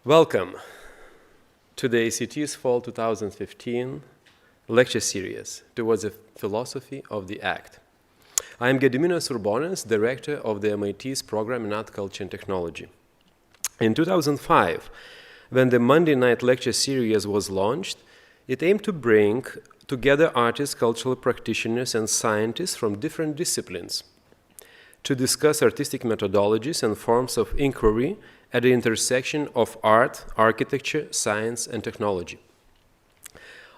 Welcome to the ACT's Fall 2015 lecture series towards the philosophy of the act. I am Gediminas Urbonas, director of the MIT's program in art, culture, and technology. In 2005, when the Monday night lecture series was launched, it aimed to bring together artists, cultural practitioners, and scientists from different disciplines to discuss artistic methodologies and forms of inquiry at the intersection of art, architecture, science, and technology.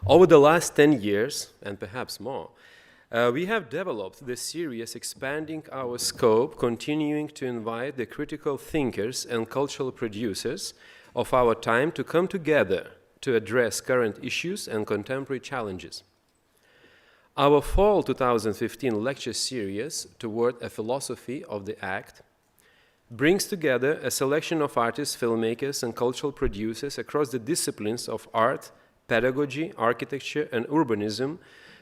Over the last 10 years, and perhaps more, we have developed this series, expanding our scope, continuing to invite the critical thinkers and cultural producers of our time to come together to address current issues and contemporary challenges. Our Fall 2015 lecture series, Toward a Philosophy of the Act, brings together a selection of artists, filmmakers, and cultural producers across the disciplines of art, pedagogy, architecture, and urbanism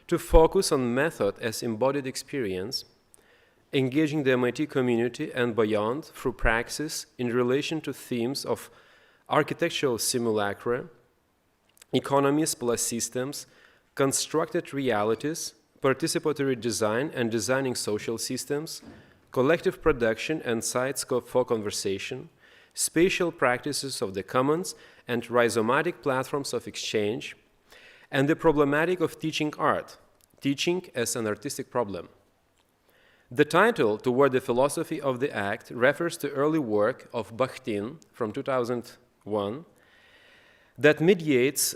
to focus on method as embodied experience, engaging the MIT community and beyond through praxis in relation to themes of architectural simulacra, economies plus systems, constructed realities, participatory design and designing social systems, collective production and sites for conversation, spatial practices of the commons and rhizomatic platforms of exchange, and the problematic of teaching art, teaching as an artistic problem. The title, Toward the Philosophy of the Act, refers to early work of Bakhtin from 2001 that meditates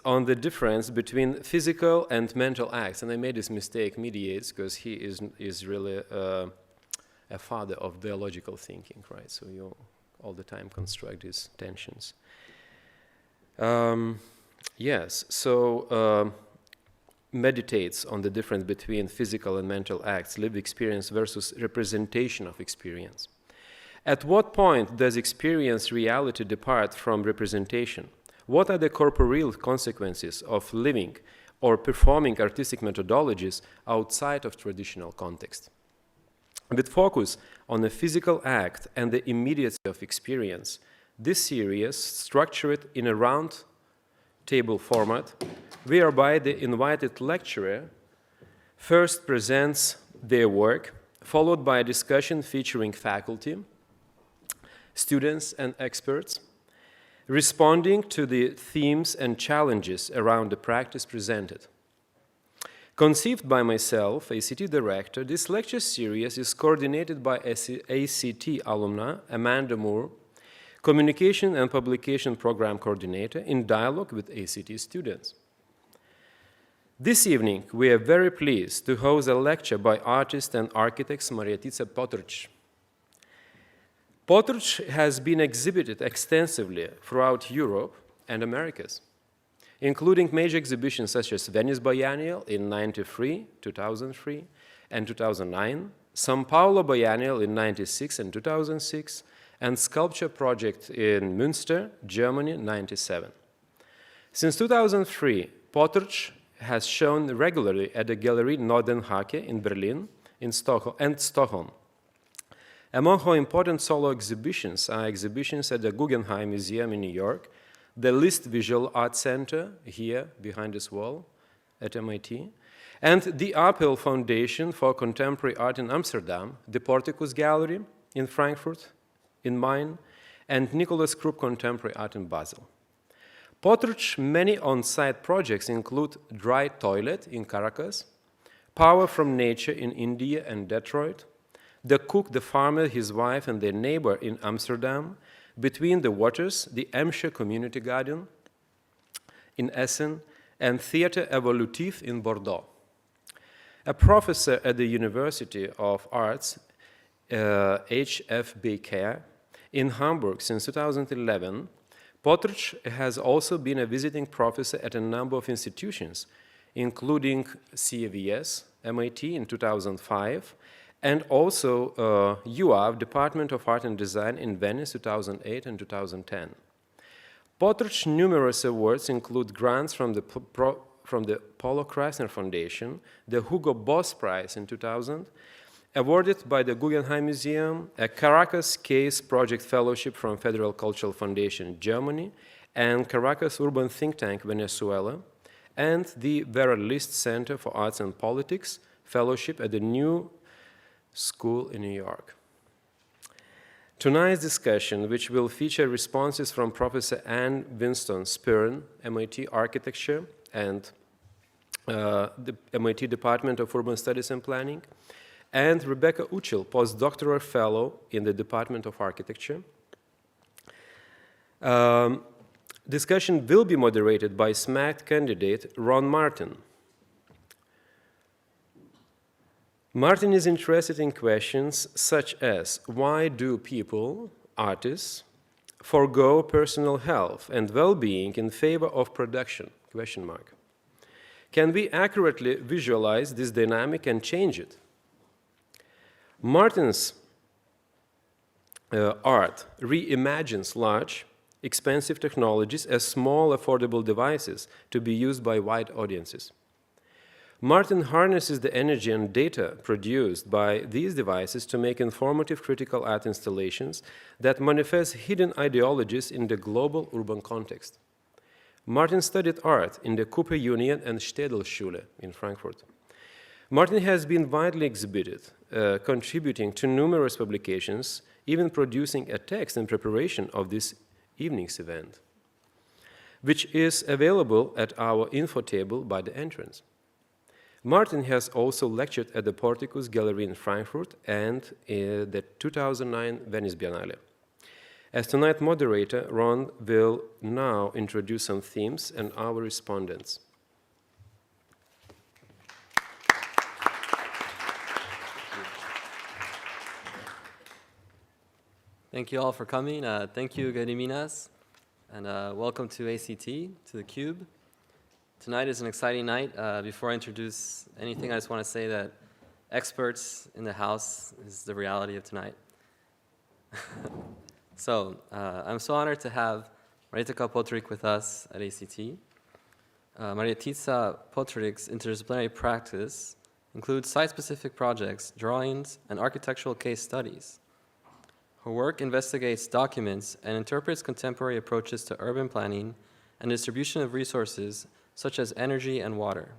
on the difference between physical and mental acts. And I made this mistake, mediates, because he is really a father of dialogical thinking, right? So you all the time construct these tensions. Meditates on the difference between physical and mental acts, lived experience versus representation of experience. At what point does experience reality depart from representation? What are the corporeal consequences of living or performing artistic methodologies outside of traditional context? With focus on the physical act and the immediacy of experience, this series, structured in a round table format, whereby the invited lecturer first presents their work, followed by a discussion featuring faculty, students, and experts, responding to the themes and challenges around the practice presented. Conceived by myself, ACT director, this lecture series is coordinated by ACT alumna Amanda Moore, communication and publication program coordinator, in dialogue with ACT students. This evening, we are very pleased to host a lecture by artist and architect Marjetica Potrč. Potrč has been exhibited extensively throughout Europe and Americas, including major exhibitions such as Venice Biennial in 1993, 2003, and 2009, São Paulo Biennial in 1996 and 2006, and Sculpture Project in Münster, Germany, 1997. Since 2003, Potrč has shown regularly at the Gallery Nordenhake in Berlin and Stockholm. Among her important solo exhibitions are exhibitions at the Guggenheim Museum in New York, the Liszt Visual Art Center, here behind this wall at MIT, and the Uchill Foundation for Contemporary Art in Amsterdam, the Porticus Gallery in Frankfurt, in Main, and Nicholas Krupp Contemporary Art in Basel. Potrč's many on-site projects include Dry Toilet in Caracas, Power from Nature in India and Detroit, The Cook, the Farmer, His Wife, and Their Neighbor in Amsterdam, Between the Waters, the Emscher Community Garden in Essen, and Theatre Evolutif in Bordeaux. A professor at the University of Arts, HFBK, in Hamburg since 2011, Potrč has also been a visiting professor at a number of institutions, including CAVS, MIT in 2005, and also UAV, Department of Art and Design in Venice, 2008 and 2010. Potrč's numerous awards include grants from the Polo Krasner Foundation, the Hugo Boss Prize in 2000, awarded by the Guggenheim Museum, a Caracas Case Project Fellowship from Federal Cultural Foundation, Germany, and Caracas Urban Think Tank, Venezuela, and the Vera List Center for Arts and Politics Fellowship at the New School in New York. Tonight's discussion, which will feature responses from Professor Anne Whiston, Spirn, MIT Architecture, and the MIT Department of Urban Studies and Planning, and Rebecca Uchill, postdoctoral fellow in the Department of Architecture. Discussion will be moderated by SMACT candidate Ron Martin. Martin is interested in questions such as, why do people, artists, forego personal health and well-being in favor of production? Question mark. Can we accurately visualize this dynamic and change it? Martin's art reimagines large, expensive technologies as small, affordable devices to be used by wide audiences. Martin harnesses the energy and data produced by these devices to make informative critical art installations that manifest hidden ideologies in the global urban context. Martin studied art in the Cooper Union and Städelschule in Frankfurt. Martin has been widely exhibited, contributing to numerous publications, even producing a text in preparation of this evening's event, which is available at our info table by the entrance. Martin has also lectured at the Porticus Gallery in Frankfurt and the 2009 Venice Biennale. As tonight's moderator, Ron will now introduce some themes and our respondents. Thank you all for coming. Thank you, Gediminas, and welcome to ACT, to the Cube. Tonight is an exciting night. Before I introduce anything, I just want to say that experts in the house is the reality of tonight. So, I'm so honored to have Marjetica Potrč with us at ACT. Marjetica Potrč's interdisciplinary practice includes site-specific projects, drawings, and architectural case studies. Her work investigates, documents, and interprets contemporary approaches to urban planning and distribution of resources such as energy and water.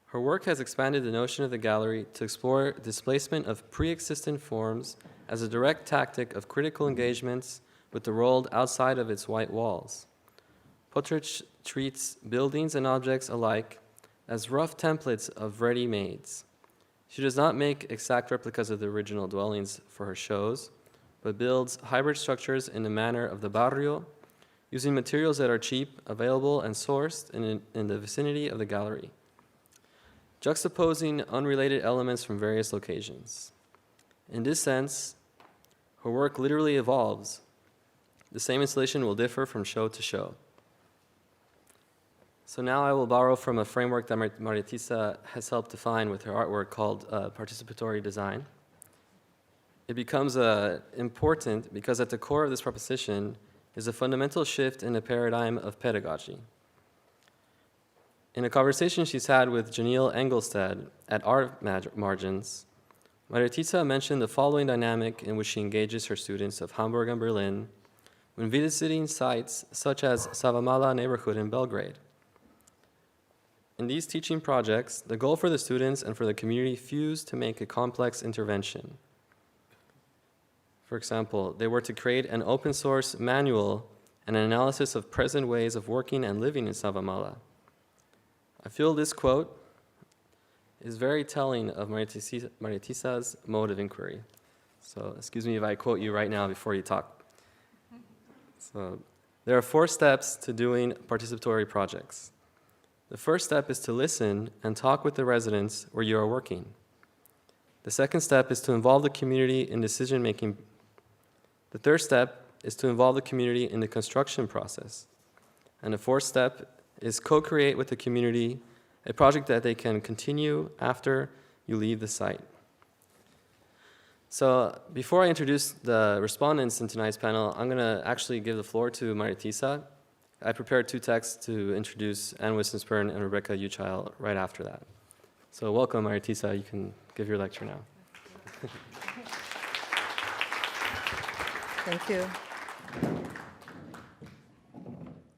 Her work has expanded the notion of the gallery to explore displacement of pre-existent forms as a direct tactic of critical engagements with the world outside of its white walls. Potrč treats buildings and objects alike as rough templates of ready-mades. She does not make exact replicas of the original dwellings for her shows, but builds hybrid structures in the manner of the barrio, using materials that are cheap, available, and sourced in the vicinity of the gallery, juxtaposing unrelated elements from various locations. In this sense, her work literally evolves. The same installation will differ from show to show. So now I will borrow from a framework that Marjetica has helped define with her artwork called participatory design. It becomes important because at the core of this proposition is a fundamental shift in the paradigm of pedagogy. In a conversation she's had with Janelle Engelstad at Art Margins, Marjetica mentioned the following dynamic in which she engages her students of Hamburg and Berlin when visiting sites such as Savamala neighborhood in Belgrade. In these teaching projects, the goal for the students and for the community fused to make a complex intervention. For example, they were to create an open source manual and an analysis of present ways of working and living in Savamala. I feel this quote is very telling of Marjetica's mode of inquiry. So excuse me if I quote you right now before you talk. So there are 4 steps to doing participatory projects. The first step is to listen and talk with the residents where you are working. The second step is to involve the community in decision-making. The third step is to involve the community in the construction process. And the fourth step is co-create with the community a project that they can continue after you leave the site. So before I introduce the respondents in tonight's panel, I'm going to actually give the floor to Marjetica. I prepared 2 texts to introduce Anne Whiston Spirn and Rebecca Uchill right after that. So welcome, Marjetica. You can give your lecture now. Thank you.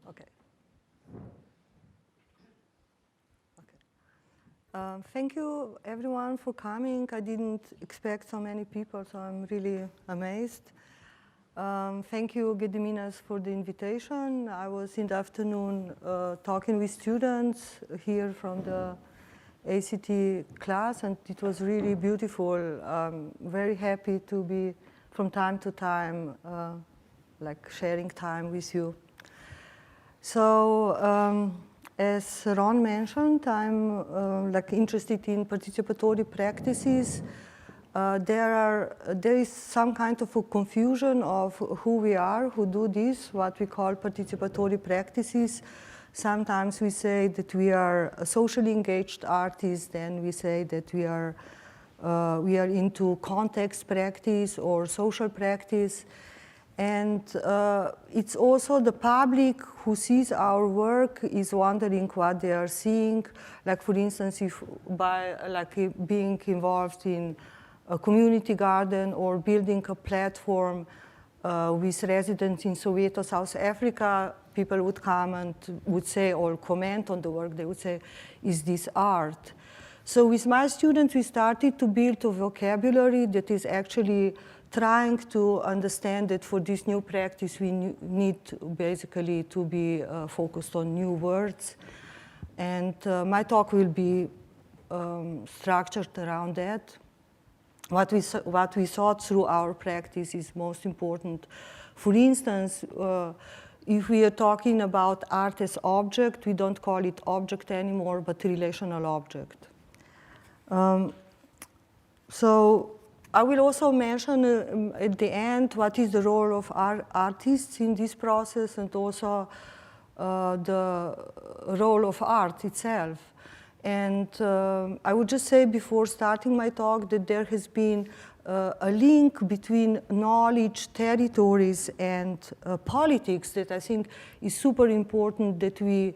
Okay. Thank you, everyone, for coming. I didn't expect so many people, so I'm really amazed. Thank you, Gediminas, for the invitation. I was in the afternoon talking with students here from the ACT class, and it was really beautiful. I'm very happy to be, from time to time, like sharing time with you. So, as Ron mentioned, I'm like interested in participatory practices. There is some kind of a confusion of who we are, who do this, what we call participatory practices. Sometimes we say that we are socially engaged artists, then we say that we are into context practice or social practice. And it's also the public who sees our work is wondering what they are seeing. Like, for instance, if by being involved in a community garden or building a platform with residents in Soweto, South Africa, people would come and would say, or comment on the work, they would say, is this art? So with my students, we started to build a vocabulary that is actually trying to understand that for this new practice, we need basically to be focused on new words. And my talk will be structured around that. What we thought through our practice is most important. For instance, if we are talking about art as object, we don't call it object anymore, but relational object. So I will also mention at the end what is the role of artists in this process, and also the role of art itself. And I would just say before starting my talk that there has been a link between knowledge, territories, and politics that I think is super important that we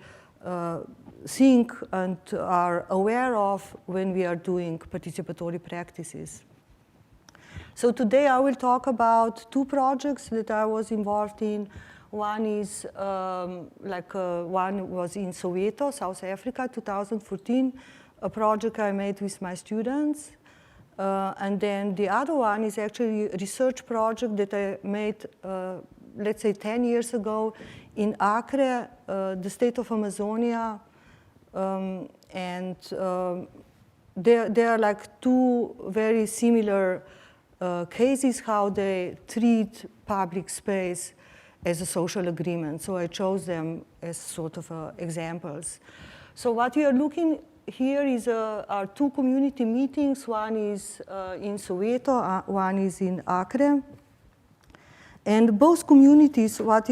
think and are aware of when we are doing participatory practices. So today I will talk about two projects that I was involved in. One is one was in Soweto, South Africa, 2014, a project I made with my students. And then the other one is actually a research project that I made, let's say 10 years ago in Acre, the state of Amazonia. There are like two very similar cases how they treat public space as a social agreement. So I chose them as sort of examples. So what we are looking here is our two community meetings. One is in Soweto, one is in Acre. And both communities, what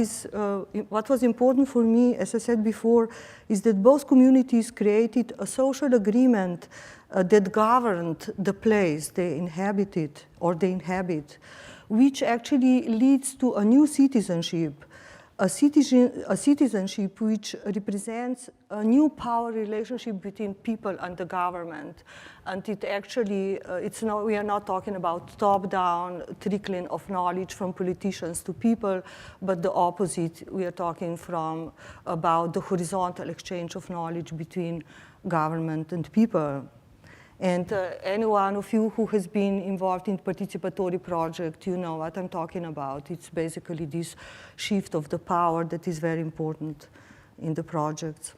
was important for me, as I said before, is that both communities created a social agreement that governed the place they inhabited or they inhabit, which actually leads to a new citizenship, a citizenship which represents a new power relationship between people and the government. And it actually, we are not talking about top-down trickling of knowledge from politicians to people, but the opposite. We are talking about the horizontal exchange of knowledge between government and people. And any one of you who has been involved in participatory project, you know what I'm talking about. It's basically this shift of the power that is very important in the projects.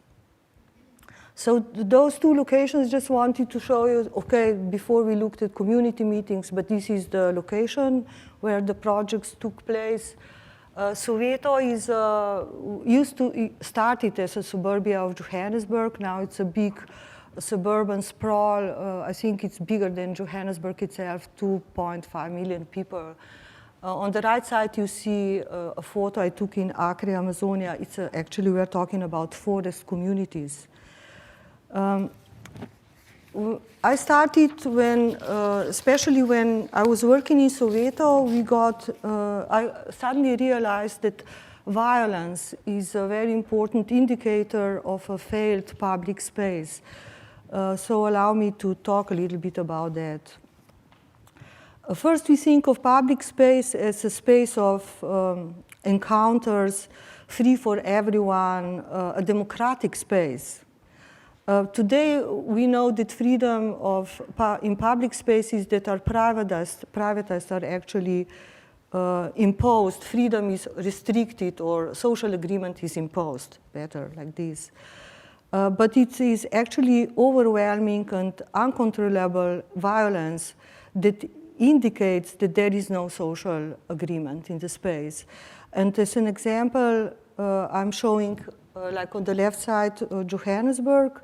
So those two locations, just wanted to show you, okay, before we looked at community meetings, but this is the location where the projects took place. Soweto started as a suburbia of Johannesburg. Now it's a big suburban sprawl. I think it's bigger than Johannesburg itself, 2.5 million people. On the right side, you see a photo I took in Acre, Amazonia. It's actually, we're talking about forest communities. I started especially when I was working in Soweto, I suddenly realized that violence is a very important indicator of a failed public space. So allow me to talk a little bit about that. First, we think of public space as a space of encounters, free for everyone, a democratic space. Today, we know that freedom in public spaces that are privatized are actually imposed. Freedom is restricted, or social agreement is imposed, better like this. But it is actually overwhelming and uncontrollable violence that indicates that there is no social agreement in the space. And as an example, I'm showing, like on the left side, Johannesburg,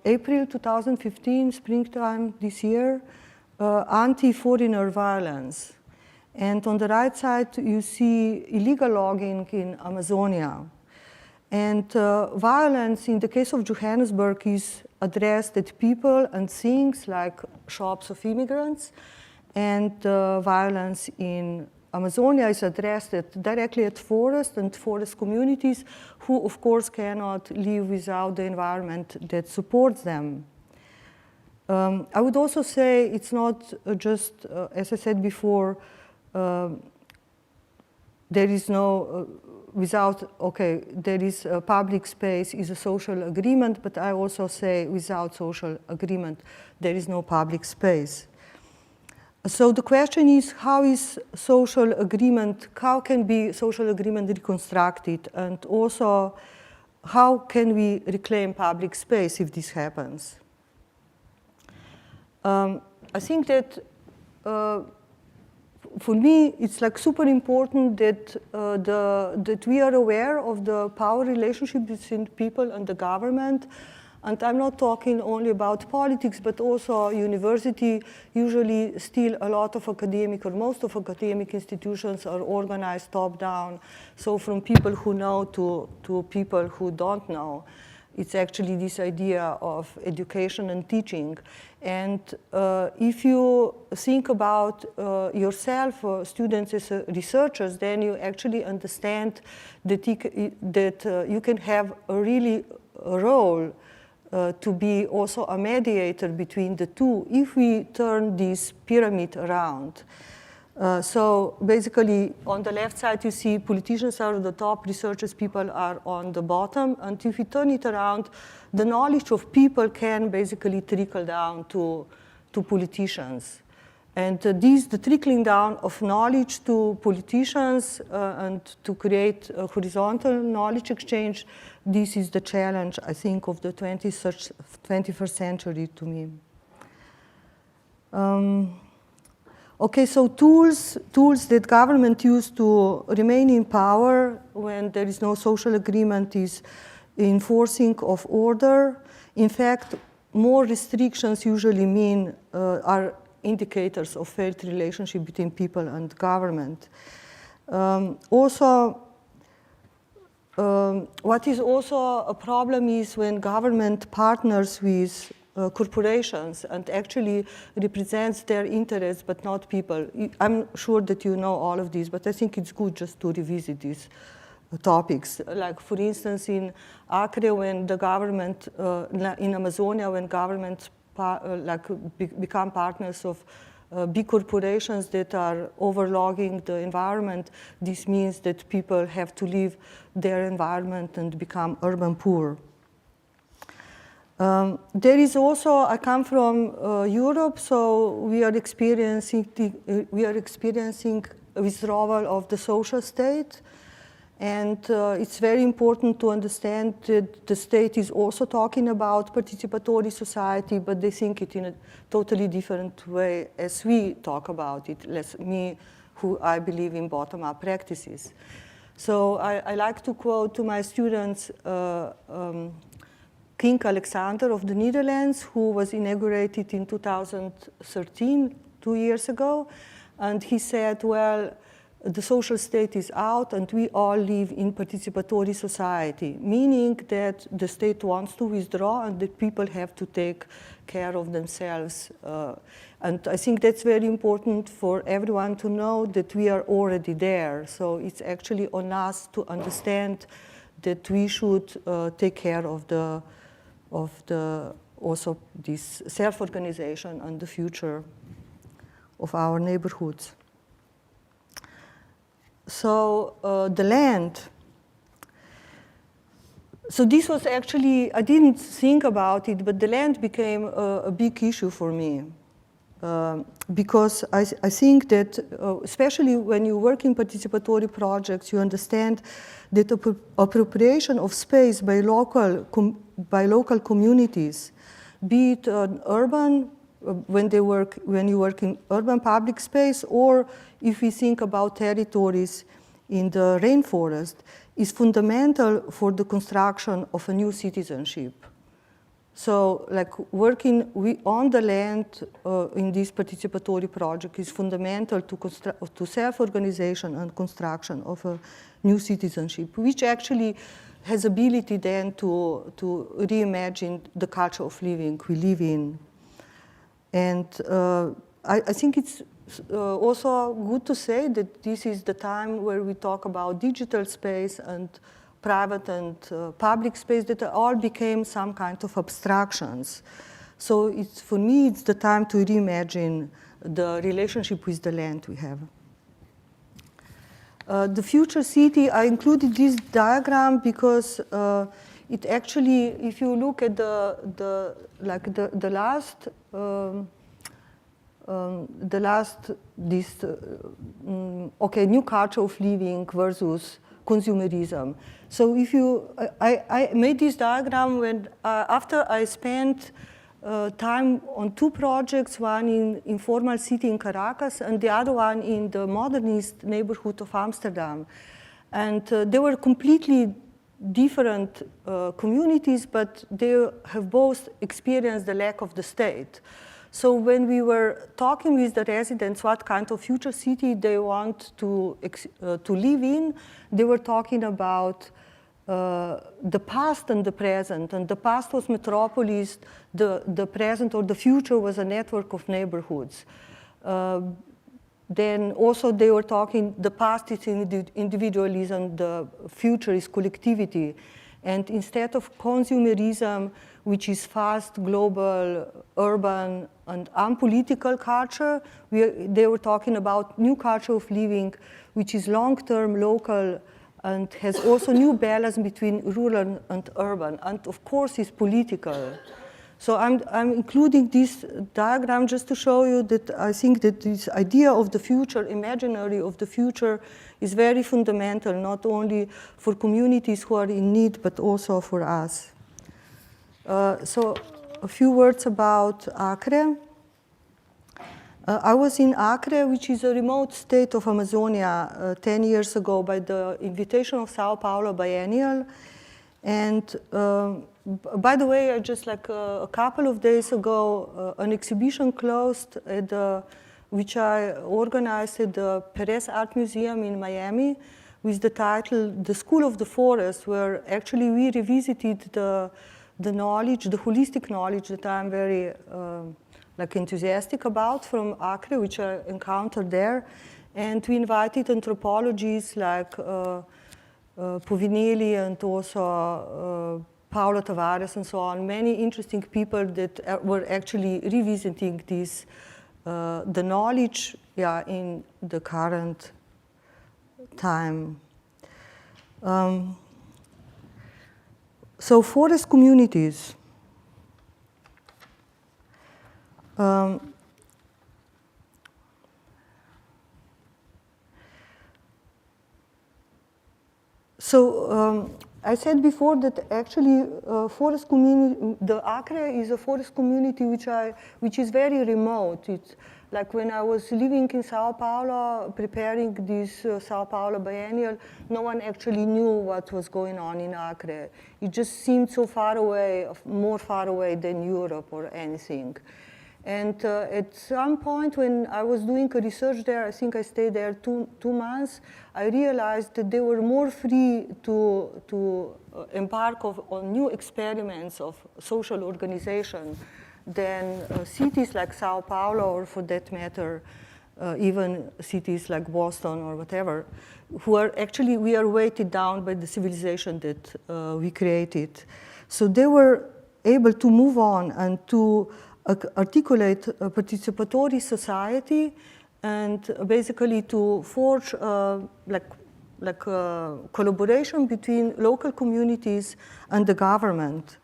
April 2015, springtime this year, anti-foreigner violence. And on the right side, you see illegal logging in Amazonia. And violence in the case of Johannesburg is addressed at people and things like shops of immigrants. And violence in Amazonia is addressed directly at forest and forest communities who, of course, cannot live without the environment that supports them. I would also say it's not just, as I said before, there is no, there is a public space is a social agreement, but I also say without social agreement, there is no public space. So the question is, how is social agreement, how can be social agreement reconstructed? And also, how can we reclaim public space if this happens? I think that for me, it's like super important that, that we are aware of the power relationship between people and the government. And I'm not talking only about politics, but also university. Usually still a lot of academic, or most of academic institutions are organized top-down. So from people who know to people who don't know. It's actually this idea of education and teaching. And if you think about yourself, students as researchers, then you actually understand that you can have a really role to be also a mediator between the two if we turn this pyramid around. So basically, on the left side, you see politicians are at the top, researchers, people are on the bottom. And if you turn it around, the knowledge of people can basically trickle down to politicians. And the trickling down of knowledge to politicians and to create a horizontal knowledge exchange, this is the challenge, I think, of the 21st century to me. Okay, so tools that government use to remain in power when there is no social agreement is enforcing of order. In fact, more restrictions usually mean are indicators of failed relationship between people and government. What is also a problem is when government partners with corporations and actually represents their interests, but not people. I'm sure that you know all of this, but I think it's good just to revisit these topics. Like, for instance, in Acre, when the government, in Amazonia, when governments become partners of big corporations that are overlogging the environment, this means that people have to leave their environment and become urban poor. There is also, I come from Europe, so we are experiencing withdrawal of the social state. And it's very important to understand that the state is also talking about participatory society, but they think it in a totally different way as we talk about it, me, who I believe in bottom-up practices. So I like to quote to my students King Alexander of the Netherlands, who was inaugurated in 2013, 2 years ago. And he said, well, the social state is out and we all live in participatory society, meaning that the state wants to withdraw and that people have to take care of themselves. And I think that's very important for everyone to know that we are already there. So it's actually on us to understand that we should take care of also this self-organization and the future of our neighborhoods. So the land. So this was actually, I didn't think about it, but the land became a big issue for me. Because I think that, especially when you work in participatory projects, you understand that appropriation of space by local communities, be it urban, when you work in urban public space, or if we think about territories in the rainforest, is fundamental for the construction of a new citizenship. So, like, working on the land in this participatory project is fundamental to self-organization and construction of a new citizenship, which actually has ability then to reimagine the culture of living we live in. And I think it's also good to say that this is the time where we talk about digital space and private and public space that all became some kind of abstractions. So for me, it's the time to reimagine the relationship with the land we have. The future city, I included this diagram because it actually, if you look at the new culture of living versus consumerism. So if you, I made this diagram when, after I spent time on two projects, one in informal city in Caracas and the other one in the modernist neighborhood of Amsterdam. And they were completely different communities, but they have both experienced the lack of the state. So when we were talking with the residents what kind of future city they want to live in, they were talking about the past and the present. And the past was metropolis, the present or the future was a network of neighborhoods. Then also they were talking, the past is individualism, the future is collectivity. And instead of consumerism, which is fast, global, urban, and unpolitical culture, they were talking about new culture of living, which is long-term, local, and has also new balance between rural and urban, and of course is political. So I'm including this diagram just to show you that I think that this idea of the future, imaginary of the future, is very fundamental, not only for communities who are in need, but also for us. So a few words about Acre. I was in Acre, which is a remote state of Amazonia, 10 years ago by the invitation of Sao Paulo Biennial. And by the way, just like a couple of days ago, an exhibition closed at which I organized at the Perez Art Museum in Miami with the title, The School of the Forest, where actually we revisited the knowledge, the holistic knowledge that I'm very enthusiastic about from Acre, which I encountered there. And we invited anthropologists like Povinelli and also Paula Tavares and so on, many interesting people that were actually revisiting this, the knowledge in the current time. So forest communities. I said before that actually forest community, the Acre is a forest community which is very remote. It's like when I was living in Sao Paulo, preparing this Sao Paulo Biennial, no one actually knew what was going on in Acre. It just seemed so far away, more far away than Europe or anything. And at some point when I was doing a research there, I think I stayed there two months, I realized that they were more free to embark on new experiments of social organization than cities like Sao Paulo, or for that matter, even cities like Boston or whatever, who are actually, we are weighted down by the civilization that we created. So they were able to move on and to articulate a participatory society and basically to forge collaboration between local communities and the government.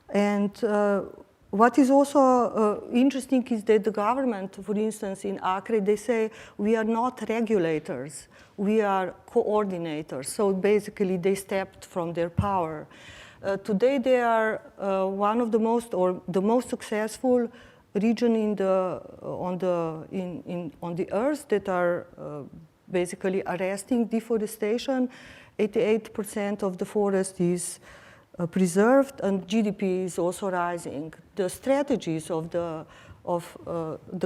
And what is also interesting is that the government, for instance, in Acre, they say we are not regulators, we are coordinators. So basically they stepped from their power. Today they are one of the most, or the most successful region on the earth that are basically arresting deforestation. 88% of the forest is preserved, and GDP is also rising. The strategies of the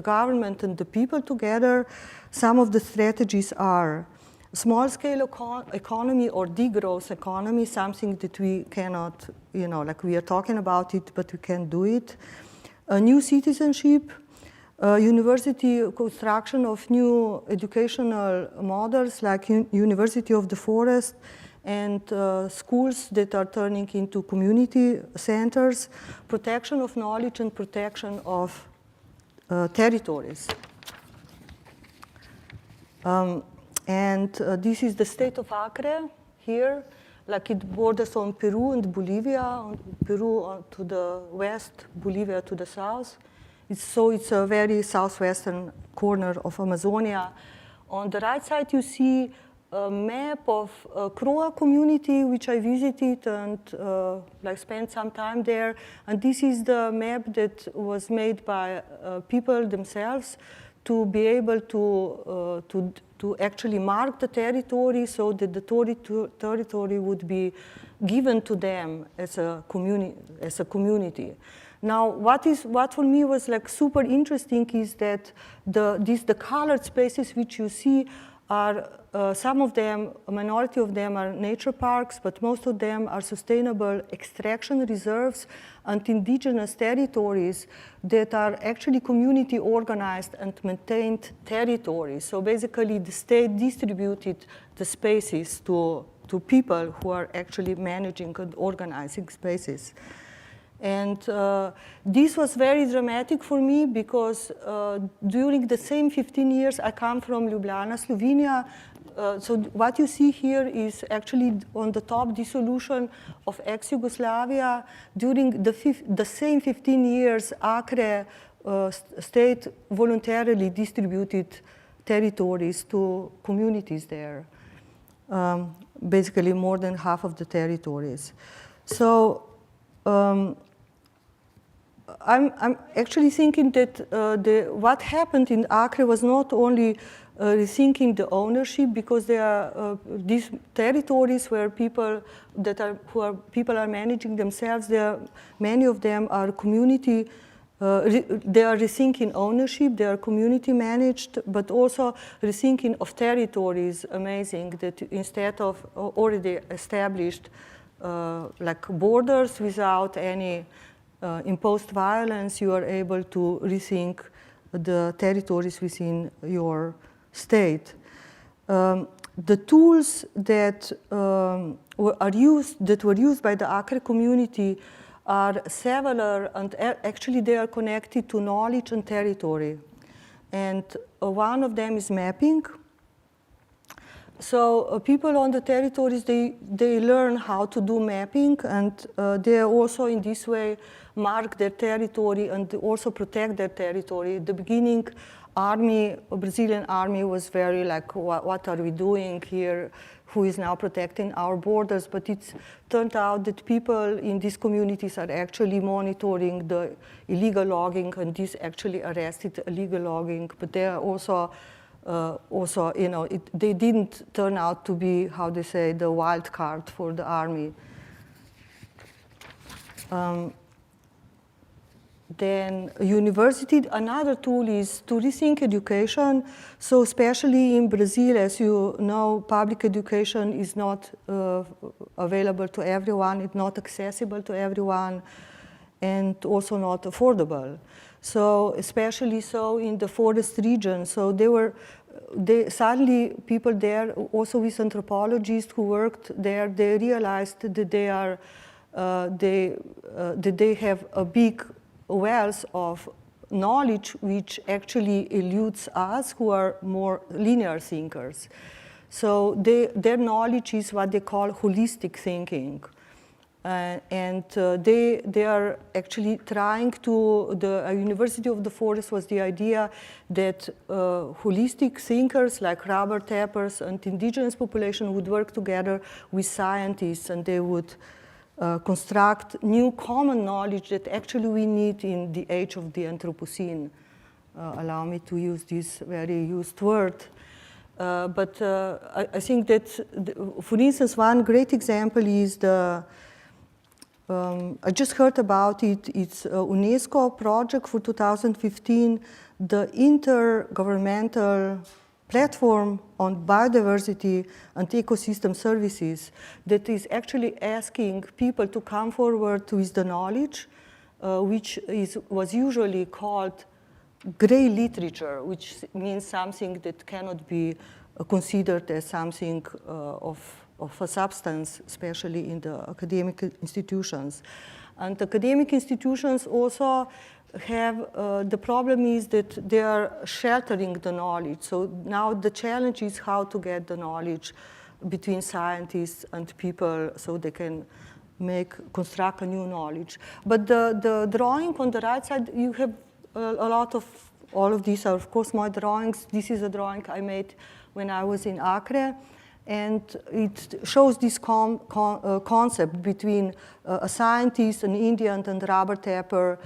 government and the people together, some of the strategies are small-scale economy or degrowth economy, something that we cannot, like we are talking about it, but we can't do it. A new citizenship, university construction of new educational models like University of the Forest, and schools that are turning into community centers, protection of knowledge and protection of territories. This is the state of Acre here, like it borders on Peru and Bolivia, Peru to the west, Bolivia to the south. It's a very southwestern corner of Amazonia. On the right side, you see a map of Croa community, which I visited and spent some time there. And this is the map that was made by people themselves to be able to actually mark the territory so that the territory would be given to them as a community. Now, what for me was super interesting is that the colored spaces which you see are some of them, a minority of them are nature parks, but most of them are sustainable extraction reserves and indigenous territories that are actually community organized and maintained territories. So basically the state distributed the spaces to people who are actually managing and organizing spaces. And this was very dramatic for me because during the same 15 years, I come from Ljubljana, Slovenia. So what you see here is actually on the top dissolution of ex-Yugoslavia. During the same 15 years, Acre state voluntarily distributed territories to communities there, basically more than half of the territories. So I'm actually thinking that what happened in Acre was not only rethinking the ownership, because there are these territories where people are managing themselves. Many of them are community. They are rethinking ownership. They are community managed, but also rethinking of territories. Amazing that instead of already established borders without any imposed violence, you are able to rethink the territories within your state. The tools that were used by the Acre community are several, and actually they are connected to knowledge and territory. And one of them is mapping. So people on the territories, they learn how to do mapping, and they also in this way mark their territory and also protect their territory. At the beginning, Brazilian army was very what are we doing here? Who is now protecting our borders? But it turned out that people in these communities are actually monitoring the illegal logging, and this actually arrested illegal logging. But they are also, they didn't turn out to be, how they say, the wild card for the army. Then university, another tool is to rethink education. So especially in Brazil, as you know, public education is not available to everyone, it's not accessible to everyone, and also not affordable. So especially so in the forest region. So suddenly people there, also with anthropologists who worked there, they realized that they have a big wealth of knowledge which actually eludes us who are more linear thinkers. So their knowledge is what they call holistic thinking. They are actually trying to, the University of the Forest was the idea that holistic thinkers like rubber tappers and indigenous population would work together with scientists, and they would construct new common knowledge that actually we need in the age of the Anthropocene. Allow me to use this very used word. I think that, for instance, one great example is the, I just heard about it, it's a UNESCO project for 2015, the intergovernmental platform on biodiversity and ecosystem services that is actually asking people to come forward with the knowledge, which was usually called gray literature, which means something that cannot be considered as something of a substance, especially in the academic institutions. And academic institutions also have, the problem is that they are sheltering the knowledge. So now the challenge is how to get the knowledge between scientists and people so they can construct a new knowledge. But the drawing on the right side, you have a lot of, all of these are of course my drawings. This is a drawing I made when I was in Acre. And it shows this concept between a scientist, an Indian, and a rubber tapper.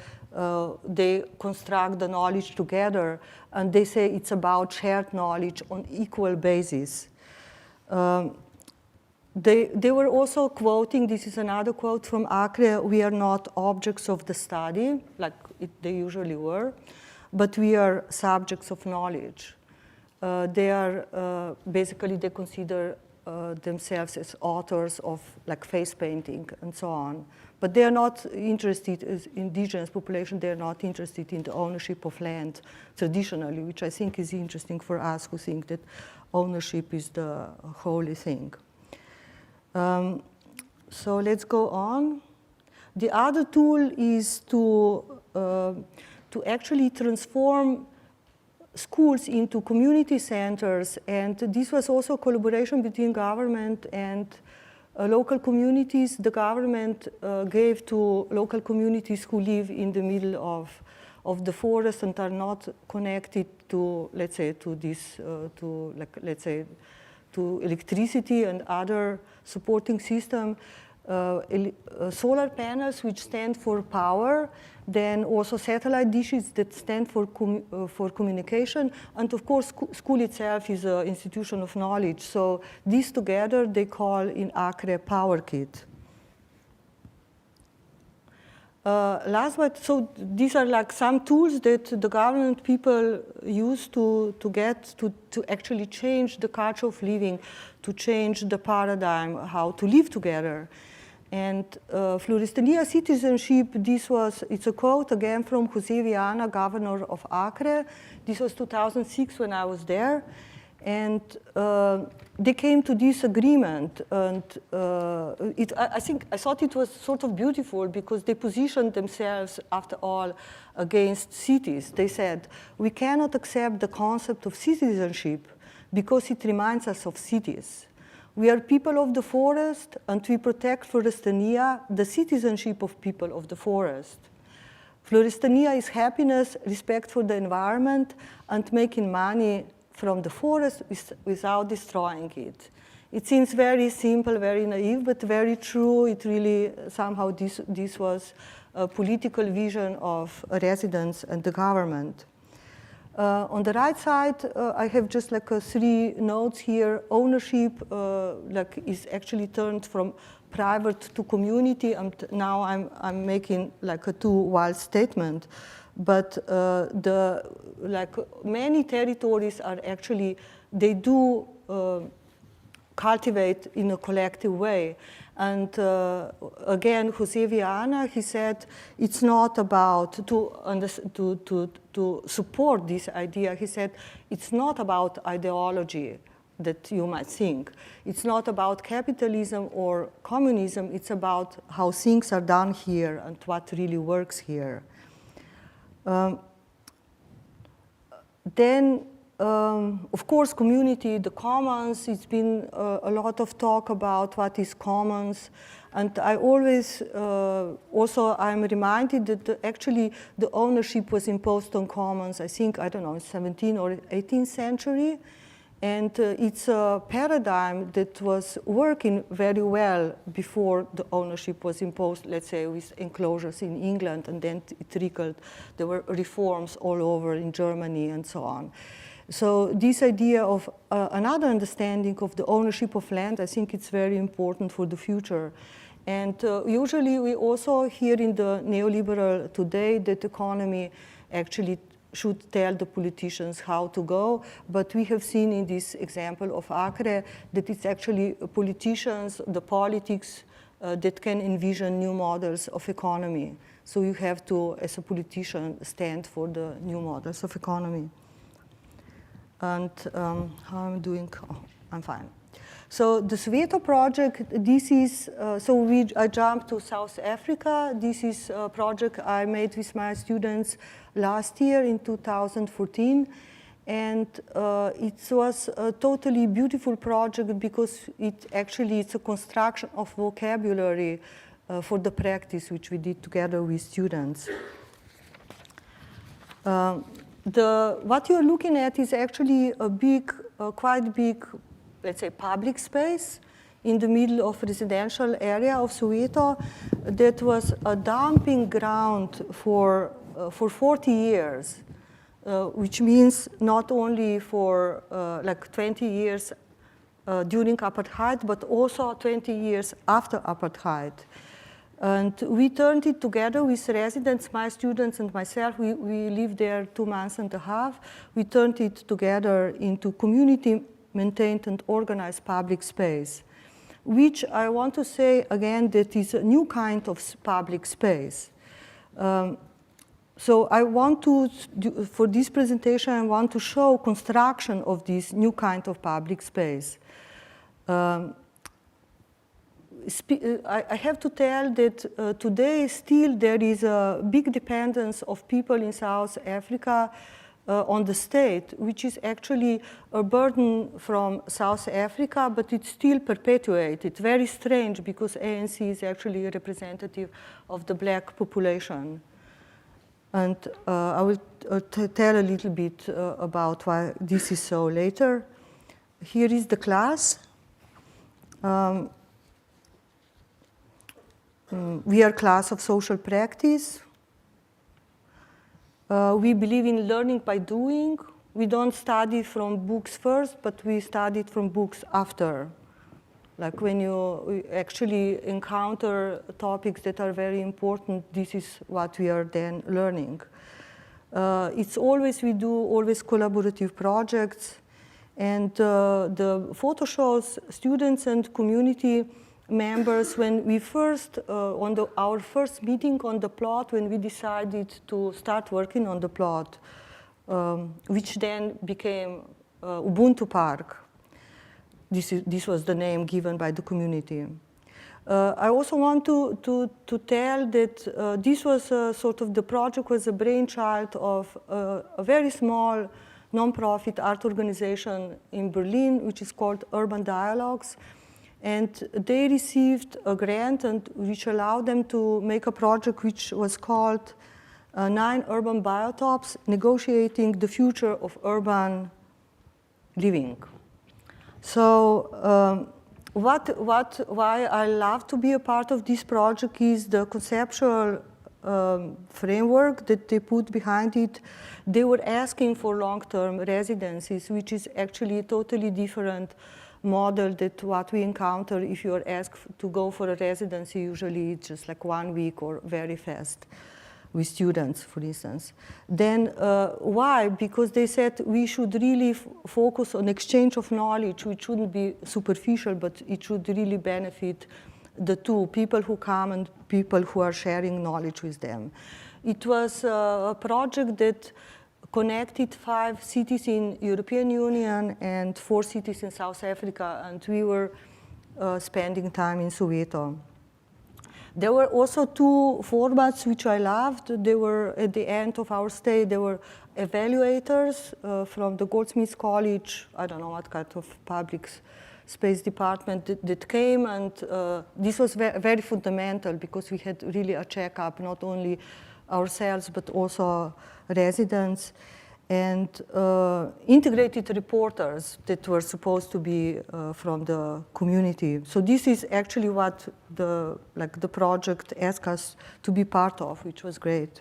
They construct the knowledge together, and they say it's about shared knowledge on equal basis. They were also quoting, this is another quote from Acre, we are not objects of the study, like they usually were, but we are subjects of knowledge. They are, basically they consider themselves as authors of like face painting and so on. But they are not interested, as indigenous population, they are not interested in the ownership of land traditionally, which I think is interesting for us who think that ownership is the holy thing. So let's go on. The other tool is to actually transform schools into community centers, and this was also a collaboration between government and local communities. The government gave to local communities who live in the middle of the forest and are not connected to, let's say, to this, to electricity and other supporting system, solar panels which stand for power, then also satellite dishes that stand for communication, and of course school itself is an institution of knowledge. So these together they call in Acre Power Kit. Last but, so these are like some tools that the government people use to actually change the culture of living, to change the paradigm, how to live together. And Floristania citizenship, it's a quote again from José Viana, governor of Acre. This was 2006 when I was there. And they came to this agreement, and I thought it was sort of beautiful because they positioned themselves, after all, against cities. They said, we cannot accept the concept of citizenship because it reminds us of cities. We are people of the forest, and we protect Floristania, the citizenship of people of the forest. Floristania is happiness, respect for the environment, and making money from the forest without destroying it. It seems very simple, very naive, but very true. It really, somehow this was a political vision of residents and the government. On the right side, I have just like 3 notes here. Ownership is actually turned from private to community, and now I'm making like a 2 wild statement. But many territories are actually, they do cultivate in a collective way. And again, José Viana, he said, it's not about to support this idea. He said, it's not about ideology that you might think. It's not about capitalism or communism. It's about how things are done here and what really works here. Then, of course, community, the commons, it's been a lot of talk about what is commons. And I always, also I'm reminded that actually the ownership was imposed on commons, I think, I don't know, 17th or 18th century. And it's a paradigm that was working very well before the ownership was imposed, let's say, with enclosures in England, and then it trickled. There were reforms all over in Germany and so on. So this idea of another understanding of the ownership of land, I think it's very important for the future. And usually we also hear in the neoliberal today that economy actually should tell the politicians how to go, but we have seen in this example of Acre that it's actually politicians, the politics, that can envision new models of economy. So you have to, as a politician, stand for the new models of economy. And how I'm doing? Oh, I'm fine. So the Soweto project, this is, I jumped to South Africa. This is a project I made with my students last year in 2014. And it was a totally beautiful project because it's a construction of vocabulary for the practice which we did together with students. What you're looking at is actually a big, quite big, let's say, public space in the middle of residential area of Soweto that was a dumping ground for 40 years, which means not only for like 20 years during apartheid, but also 20 years after apartheid. And we turned it together with residents, my students and myself. We lived there 2.5 months. We turned it together into community maintained and organized public space, which I want to say again that is a new kind of public space. So I want to, for this presentation, I want to show construction of this new kind of public space. I have to tell that today still there is a big dependence of people in South Africa on the state, which is actually a burden from South Africa, but it's still perpetuated. Very strange because ANC is actually a representative of the black population. And I will tell a little bit about why this is so later. Here is the class. We are a class of social practice. We believe in learning by doing. We don't study from books first, but we study from books after. Like when you actually encounter topics that are very important, this is what we are then learning. It's always, we do always collaborative projects. And the photo shows students and community members when we first, our first meeting on the plot, when we decided to start working on the plot, which then became Ubuntu Park. This was the name given by the community. I also want to tell that this was sort of, the project was a brainchild of a very small nonprofit art organization in Berlin, which is called Urban Dialogues. And they received a grant which allowed them to make a project which was called 9 Urban Biotopes, Negotiating the Future of Urban Living. So why I love to be a part of this project is the conceptual framework that they put behind it. They were asking for long-term residencies, which is actually a totally different model that what we encounter if you are asked to go for a residency. Usually it's just like 1 week or very fast with students, for instance. Then why? Because they said we should really focus on exchange of knowledge, which shouldn't be superficial, but it should really benefit the two, people who come and people who are sharing knowledge with them. It was a project that connected 5 cities in European Union and 4 cities in South Africa, and we were spending time in Soweto. There were also two formats which I loved. They were, at the end of our stay, there were evaluators from the Goldsmiths College, I don't know what kind of public space department that came, and this was very fundamental because we had really a checkup, not only ourselves but also residents, and integrated reporters that were supposed to be from the community. So this is actually what the project asked us to be part of, which was great.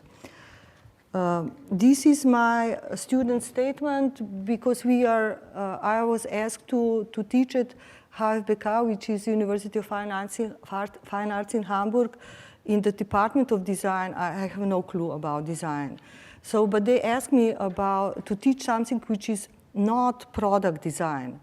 This is my student statement because I was asked to teach at HFBK, which is University of Fine Arts in Hamburg, in the Department of Design. I have no clue about design. So, but they asked me to teach something which is not product design.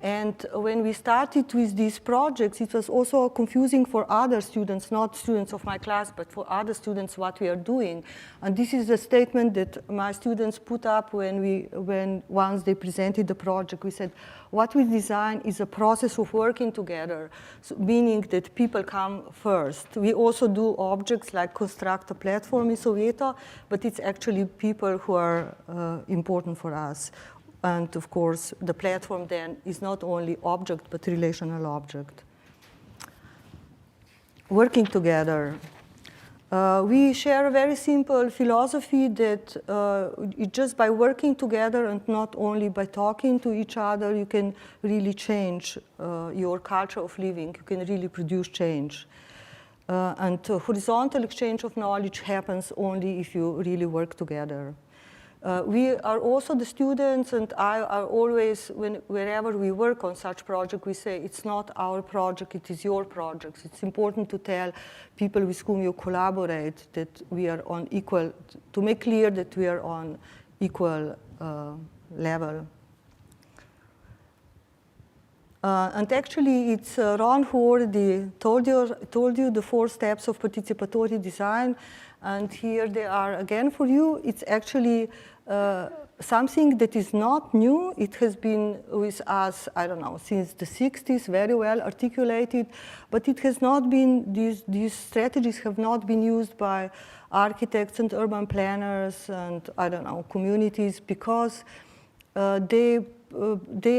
And when we started with these projects, it was also confusing for other students, not students of my class, but for other students what we are doing. And this is a statement that my students put up once they presented the project. We said, what we design is a process of working together, so meaning that people come first. We also do objects like construct a platform in Soweto, but it's actually people who are important for us. And of course, the platform then is not only object, but relational object. Working together. We share a very simple philosophy that just by working together and not only by talking to each other, you can really change your culture of living. You can really produce change. And horizontal exchange of knowledge happens only if you really work together. We are also the students, and I are always, wherever we work on such project, we say it's not our project, it is your project. It's important to tell people with whom you collaborate that we are on equal, to make clear that we are on equal level. And actually, it's Ron who already told you the 4 steps of participatory design. And here they are again for you. It's actually something that is not new. It has been with us, I don't know, since the 60s, very well articulated. But it has not been, these strategies have not been used by architects and urban planners and, I don't know, communities, because they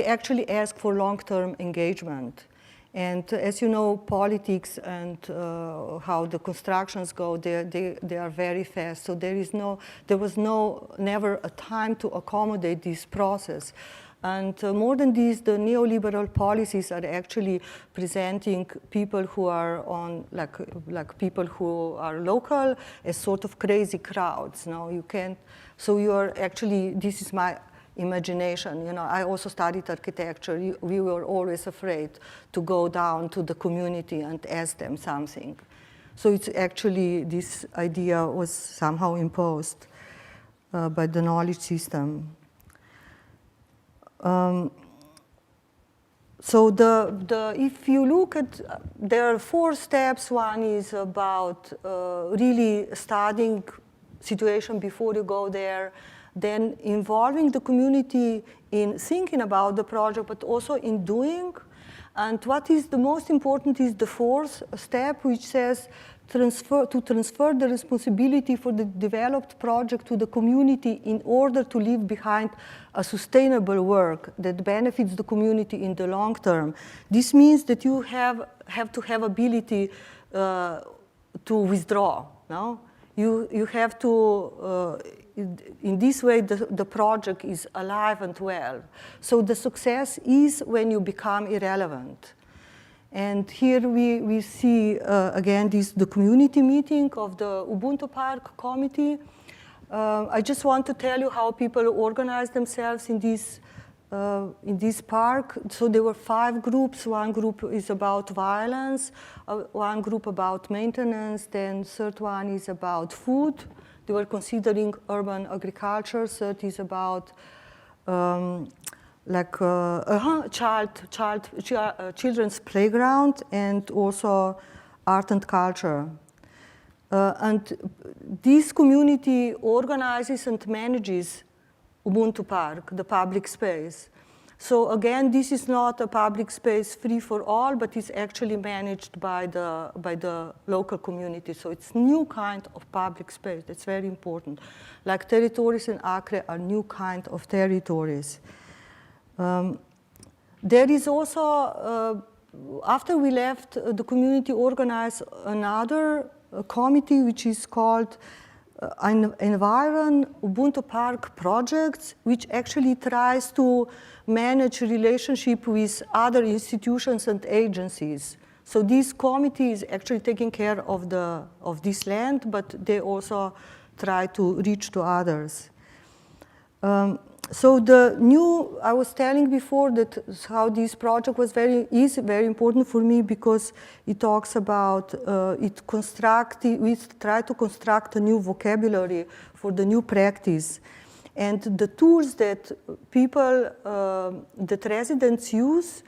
actually ask for long-term engagement. And as you know, politics and how the constructions go, they are very fast. So there was never a time to accommodate this process. And more than this, the neoliberal policies are actually presenting people who are on, like people who are local as sort of crazy crowds. No, you can't. So you are actually, this is my imagination. You know, I also studied architecture. We were always afraid to go down to the community and ask them something. So it's actually, this idea was somehow imposed by the knowledge system. So if you look at, there are 4 steps. One is about really studying situation before you go there, then involving the community in thinking about the project, but also in doing. And what is the most important is the 4th step, which says to transfer the responsibility for the developed project to the community in order to leave behind a sustainable work that benefits the community in the long term. This means that you have to have ability to withdraw. No? You have to, in this way, the project is alive and well. So the success is when you become irrelevant. And here we see, again, the community meeting of the Ubuntu Park committee. I just want to tell you how people organize themselves in this park. So there were 5 groups. One group is about violence, one group about maintenance, then third one is about food. They were considering urban agriculture. Third is about children's playground, and also art and culture. And this community organizes and manages Ubuntu Park, the public space. So again, this is not a public space free for all, but it's actually managed by the local community. So it's new kind of public space. That's very important. Like territories in Acre are new kind of territories. There is also, after we left, the community organized another committee, which is called Environ Ubuntu Park Projects, which actually tries to manage relationship with other institutions and agencies. So this committee is actually taking care of this land, but they also try to reach to others. So the new, I was telling before that how this project was very important for me because it talks about, we try to construct a new vocabulary for the new practice. And the tools that people, that residents use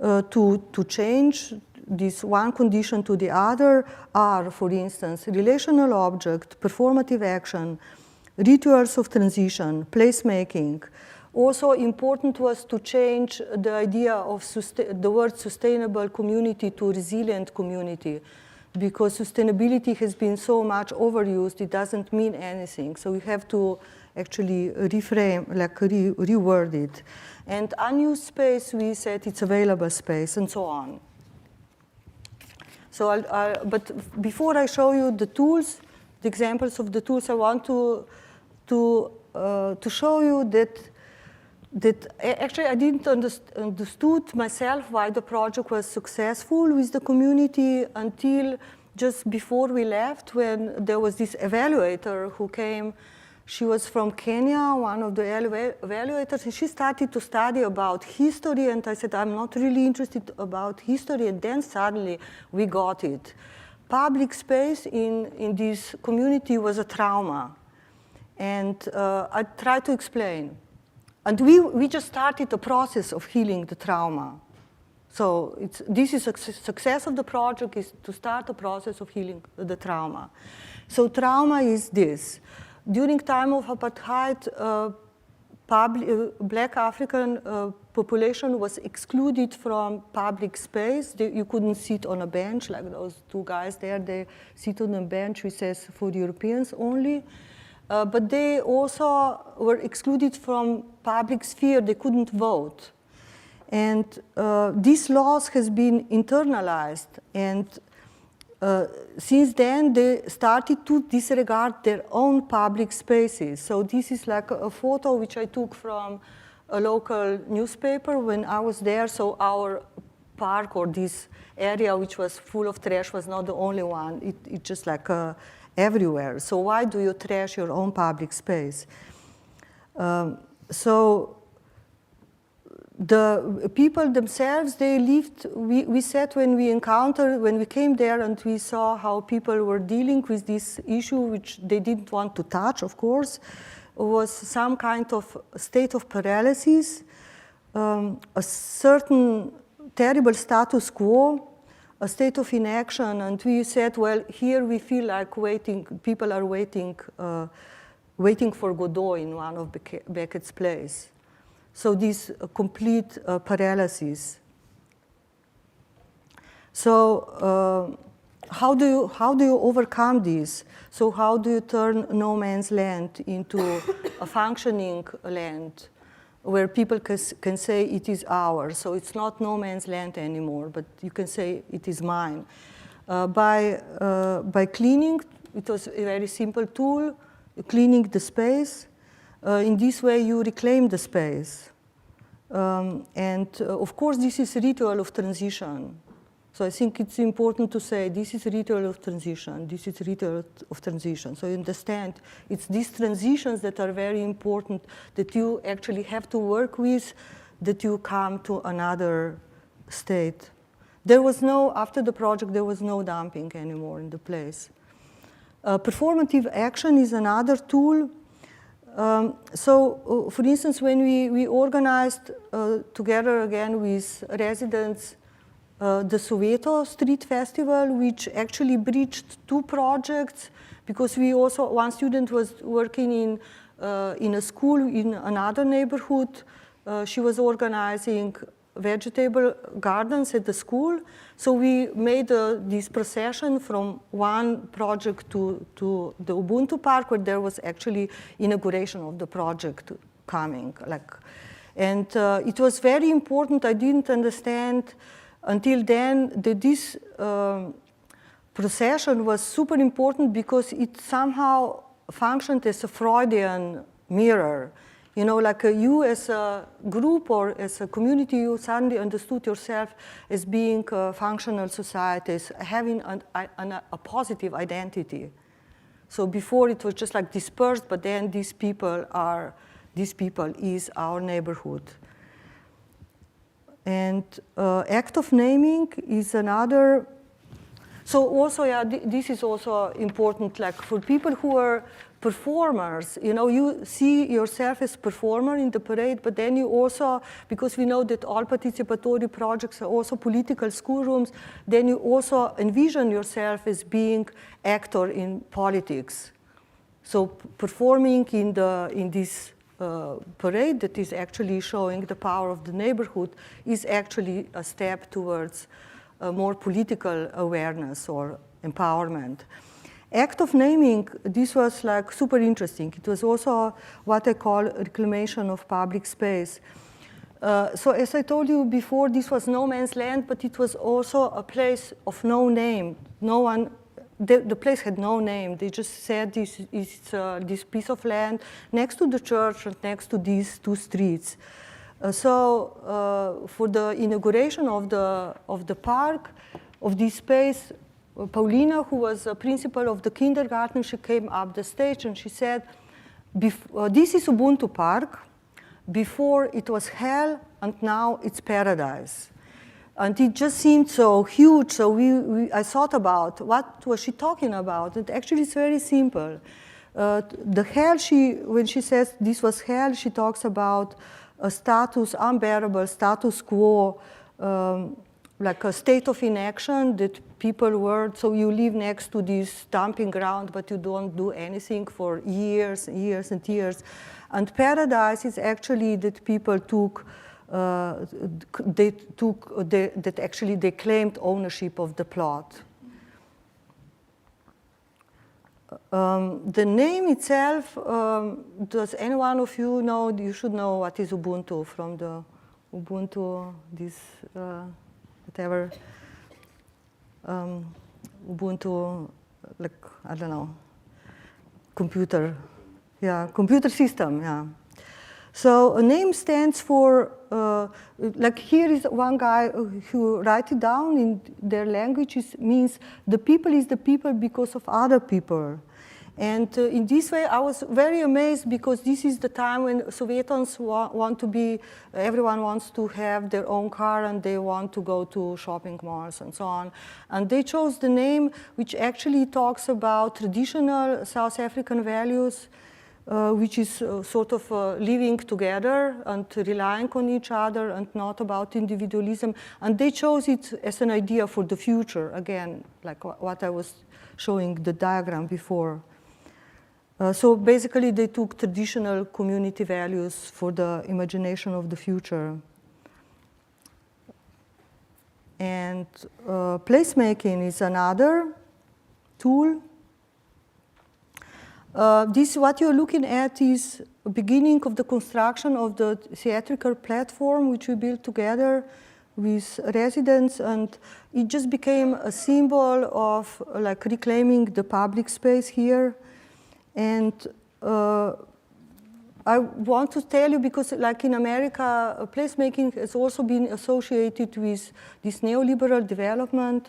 to change this one condition to the other are, for instance, relational object, performative action, rituals of transition, placemaking. Also important was to change the idea of the word sustainable community to resilient community, because sustainability has been so much overused, it doesn't mean anything. So we have to actually reframe, like reword it. And unused space, we said it's available space, and so on. So but before I show you the tools, the examples of the tools, I want to show you that actually I didn't understood myself why the project was successful with the community until just before we left, when there was this evaluator who came. She was from Kenya, one of the evaluators, and she started to study about history, and I said, I'm not really interested about history, and then suddenly we got it. Public space in this community was a trauma, and I tried to explain. And we just started the process of healing the trauma. So this is a success of the project, is to start the process of healing the trauma. So trauma is this. During time of apartheid, Black African population was excluded from public space. You couldn't sit on a bench like those two guys there. They sit on a bench which says for Europeans only. But they also were excluded from public sphere. They couldn't vote. And this loss has been internalized. And since then, they started to disregard their own public spaces. So this is like a photo which I took from a local newspaper when I was there. So our park, or this area which was full of trash, was not the only one. It's just like everywhere. So why do you trash your own public space? So the people themselves, they lived, we said when we came there and we saw how people were dealing with this issue, which they didn't want to touch, of course, was some kind of state of paralysis, a certain terrible status quo, a state of inaction, and we said, well, here we feel like waiting, people are waiting for Godot in one of Beckett's plays. So this complete paralysis. So how do you overcome this? So how do you turn no man's land into a functioning land where people can say it is ours? So it's not no man's land anymore, but you can say it is mine. By cleaning, it was a very simple tool, cleaning the space. In this way, you reclaim the space. Of course, this is a ritual of transition. So I think it's important to say this is a ritual of transition, this is a ritual of transition. So you understand, it's these transitions that are very important, that you actually have to work with, that you come to another state. There was no, after the project, there was no dumping anymore in the place. Performative action is another tool. For instance, when we organized together again with residents the Soweto Street Festival, which actually bridged two projects, because we also, one student was working in a school in another neighborhood she was organizing vegetable gardens at the school. So we made this procession from one project to the Ubuntu Park, where there was actually inauguration of the project coming. And it was very important. I didn't understand until then that this procession was super important because it somehow functioned as a Freudian mirror. You know, like you as a group or as a community, you suddenly understood yourself as being a functional society, as having a positive identity. So before it was just like dispersed, but then these people is our neighborhood. And act of naming is another. So also, yeah, this is also important, like for people who are performers, you know, you see yourself as performer in the parade, but then you also, because we know that all participatory projects are also political schoolrooms, then you also envision yourself as being actor in politics. So performing in this parade that is actually showing the power of the neighborhood is actually a step towards more political awareness or empowerment. Act of naming, this was like super interesting. It was also what I call reclamation of public space. So as I told you before, this was no man's land, but it was also a place of no name. No one, the place had no name. They just said this is this piece of land next to the church and next to these two streets. So for the inauguration of the park, of this space, Paulina, who was a principal of the kindergarten, she came up the stage and she said, this is Ubuntu Park. Before it was hell, and now it's paradise. And it just seemed so huge, so I thought about what was she talking about, and actually it's very simple. The hell, when she says this was hell, she talks about a status, unbearable status quo, like a state of inaction that people were, so you live next to this dumping ground, but you don't do anything for years and years and years. And paradise is actually that people that actually they claimed ownership of the plot. The name itself, does any one of you know, you should know what is Ubuntu from the Ubuntu, this, whatever, Ubuntu, like, I don't know, computer system, yeah. So a name stands for, like here is one guy who write it down in their language, means the people is the people because of other people. And in this way, I was very amazed because this is the time when Sowetans want to be, everyone wants to have their own car and they want to go to shopping malls and so on. And they chose the name which actually talks about traditional South African values, which is sort of living together and relying on each other and not about individualism. And they chose it as an idea for the future, again, like what I was showing the diagram before. So basically, they took traditional community values for the imagination of the future. And placemaking is another tool. What you're looking at is the beginning of the construction of the theatrical platform, which we built together with residents, and it just became a symbol of like reclaiming the public space here. And I want to tell you, because like in America, placemaking has also been associated with this neoliberal development.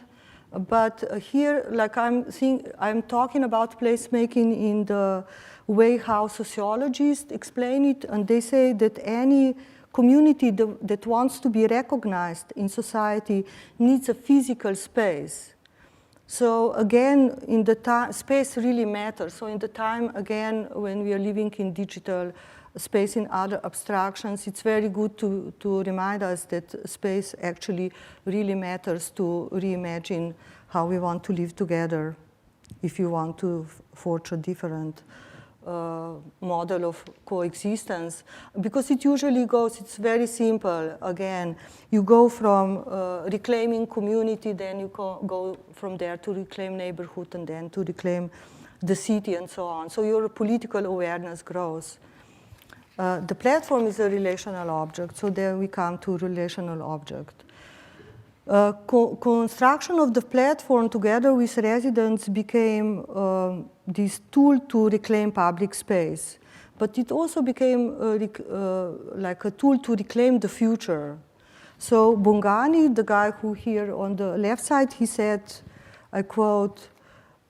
But here, like I'm talking about placemaking in the way how sociologists explain it, and they say that any community that wants to be recognized in society needs a physical space. So again, in the time, space really matters. So in the time, again, when we are living in digital space in other abstractions, it's very good to remind us that space actually really matters to reimagine how we want to live together if you want to forge a different model of coexistence, because it usually goes, it's very simple. Again, you go from reclaiming community, then you go from there to reclaim neighborhood, and then to reclaim the city, and so on. So your political awareness grows. The platform is a relational object, so there we come to relational object. Construction of the platform together with residents became this tool to reclaim public space. But it also became like a tool to reclaim the future. So Bongani, the guy who here on the left side, he said, I quote,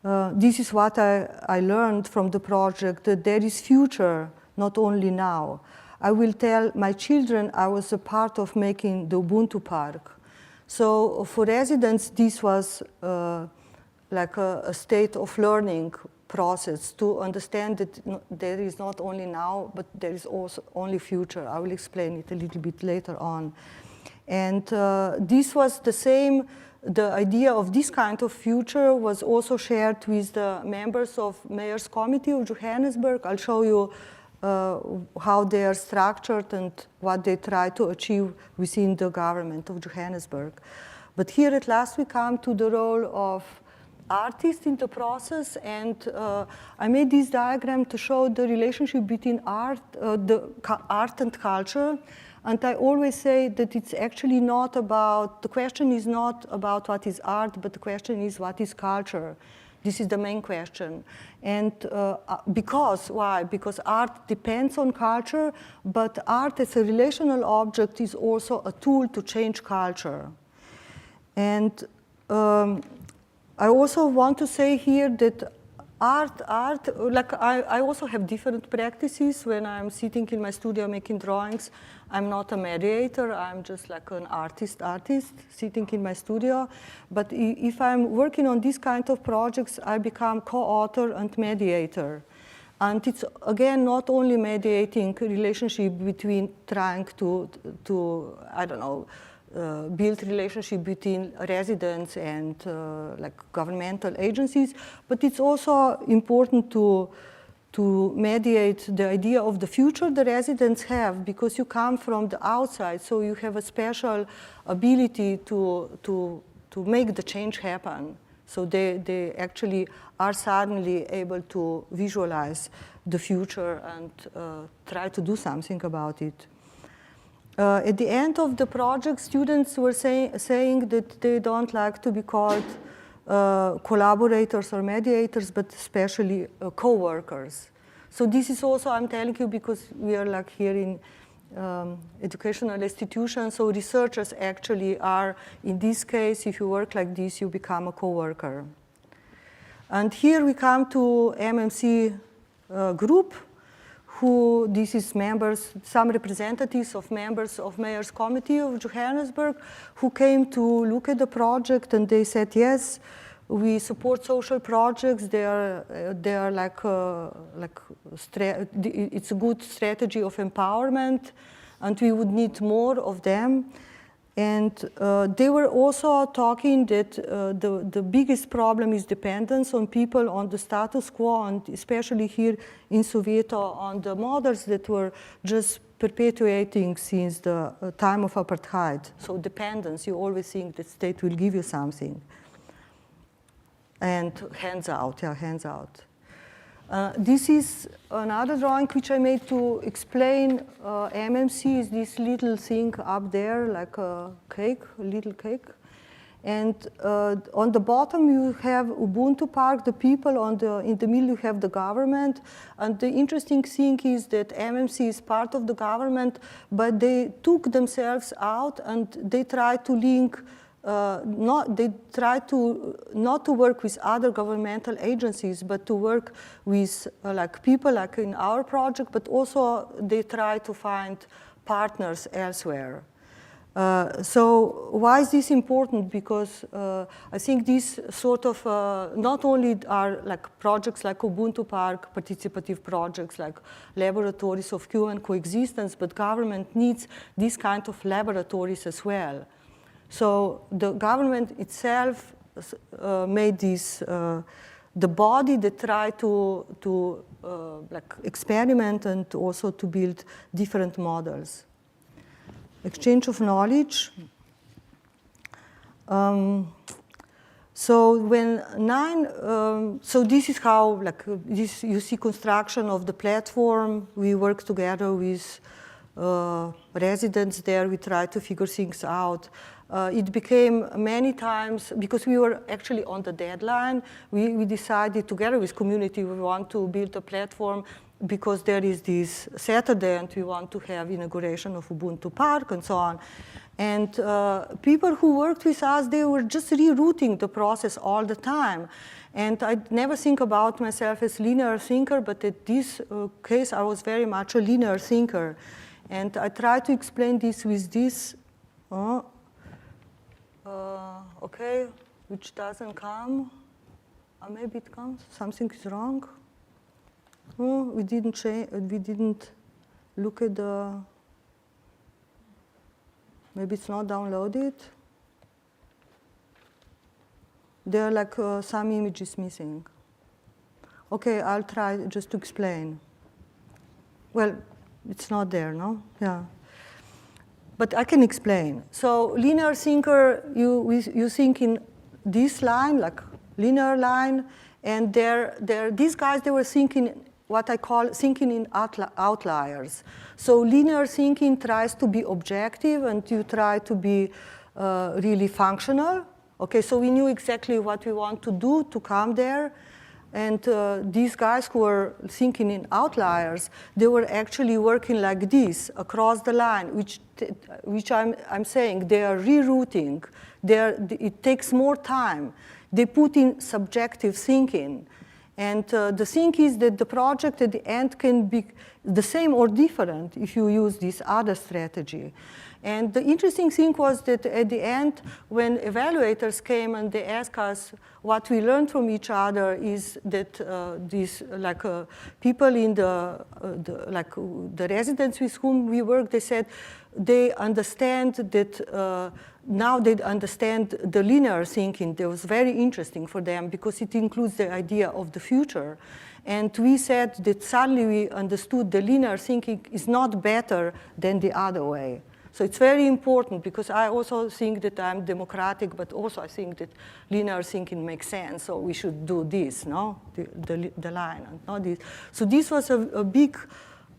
this is what I learned from the project, that there is future, not only now. I will tell my children I was a part of making the Ubuntu Park. So for residents, this was like a state of learning process to understand that there is not only now, but there is also only future. I will explain it a little bit later on. And this was the same, the idea of this kind of future was also shared with the members of Mayor's Committee of Johannesburg. I'll show you how they are structured and what they try to achieve within the government of Johannesburg. But here at last we come to the role of artists in the process, and I made this diagram to show the relationship between art and culture. And I always say that it's actually not about, the question is not about what is art, but the question is what is culture. This is the main question. And why? Because art depends on culture, but art as a relational object is also a tool to change culture. And I also want to say here that art, like I also have different practices when I'm sitting in my studio making drawings. I'm not a mediator, I'm just like an artist sitting in my studio. But if I'm working on these kind of projects, I become co-author and mediator. And it's, again, not only mediating a relationship between trying to I don't know, build relationship between residents and like governmental agencies, but it's also important to mediate the idea of the future the residents have, because you come from the outside, so you have a special ability to make the change happen. So they actually are suddenly able to visualize the future and try to do something about it. At the end of the project, students were saying that they don't like to be called collaborators or mediators, but especially co-workers. So this is also, I'm telling you, because we are like here in educational institutions, so researchers actually are, in this case, if you work like this, you become a co-worker. And here we come to MMC group, who, this is members, some representatives of members of Mayor's Committee of Johannesburg, who came to look at the project, and they said, yes, we support social projects. They are like it's a good strategy of empowerment, and we would need more of them. And they were also talking that the biggest problem is dependence on people on the status quo, and especially here in Soweto on the models that were just perpetuating since the time of apartheid. So dependence, you always think the state will give you something. And hands out, yeah, hands out. This is another drawing which I made to explain MMC is this little thing up there, like a cake, a little cake. And on the bottom you have Ubuntu Park, the people, in the middle you have the government. And the interesting thing is that MMC is part of the government, but they took themselves out and they try to link they try to not to work with other governmental agencies, but to work with like people like in our project, but also they try to find partners elsewhere. So why is this important? Because I think these sort of not only are like projects like Ubuntu Park, participative projects like laboratories of human coexistence, but government needs these kind of laboratories as well. So the government itself made this, the body that tried to like experiment and also to build different models. Exchange of knowledge. So when so this is how, like, this, you see construction of the platform. We work together with residents there. We try to figure things out. It became many times, because we were actually on the deadline, we decided together with community we want to build a platform because there is this Saturday and we want to have inauguration of Ubuntu Park and so on. And people who worked with us, they were just rerouting the process all the time. And I never think about myself as linear thinker, but in this case, I was very much a linear thinker. And I try to explain this with this, okay, which doesn't come. Maybe it comes, something is wrong. We didn't look at the, maybe it's not downloaded. There are like some images missing. Okay, I'll try just to explain. Well, it's not there, no? Yeah. But I can explain. So linear thinker, you think in this line, like linear line, and these guys, they were thinking what I call thinking in outliers. So linear thinking tries to be objective, and you try to be really functional. Okay, so we knew exactly what we want to do to come there. And these guys who were thinking in outliers, they were actually working like this across the line, which I'm saying they are rerouting. It takes more time. They put in subjective thinking. And the thing is that the project at the end can be the same or different if you use this other strategy. And the interesting thing was that at the end, when evaluators came and they asked us what we learned from each other, is that these people in the residents with whom we work, they said they understand that now they understand the linear thinking. That was very interesting for them because it includes the idea of the future. And we said that suddenly we understood the linear thinking is not better than the other way. So it's very important because I also think that I'm democratic, but also I think that linear thinking makes sense. So we should do this, no? The line, and not this. So this was a big,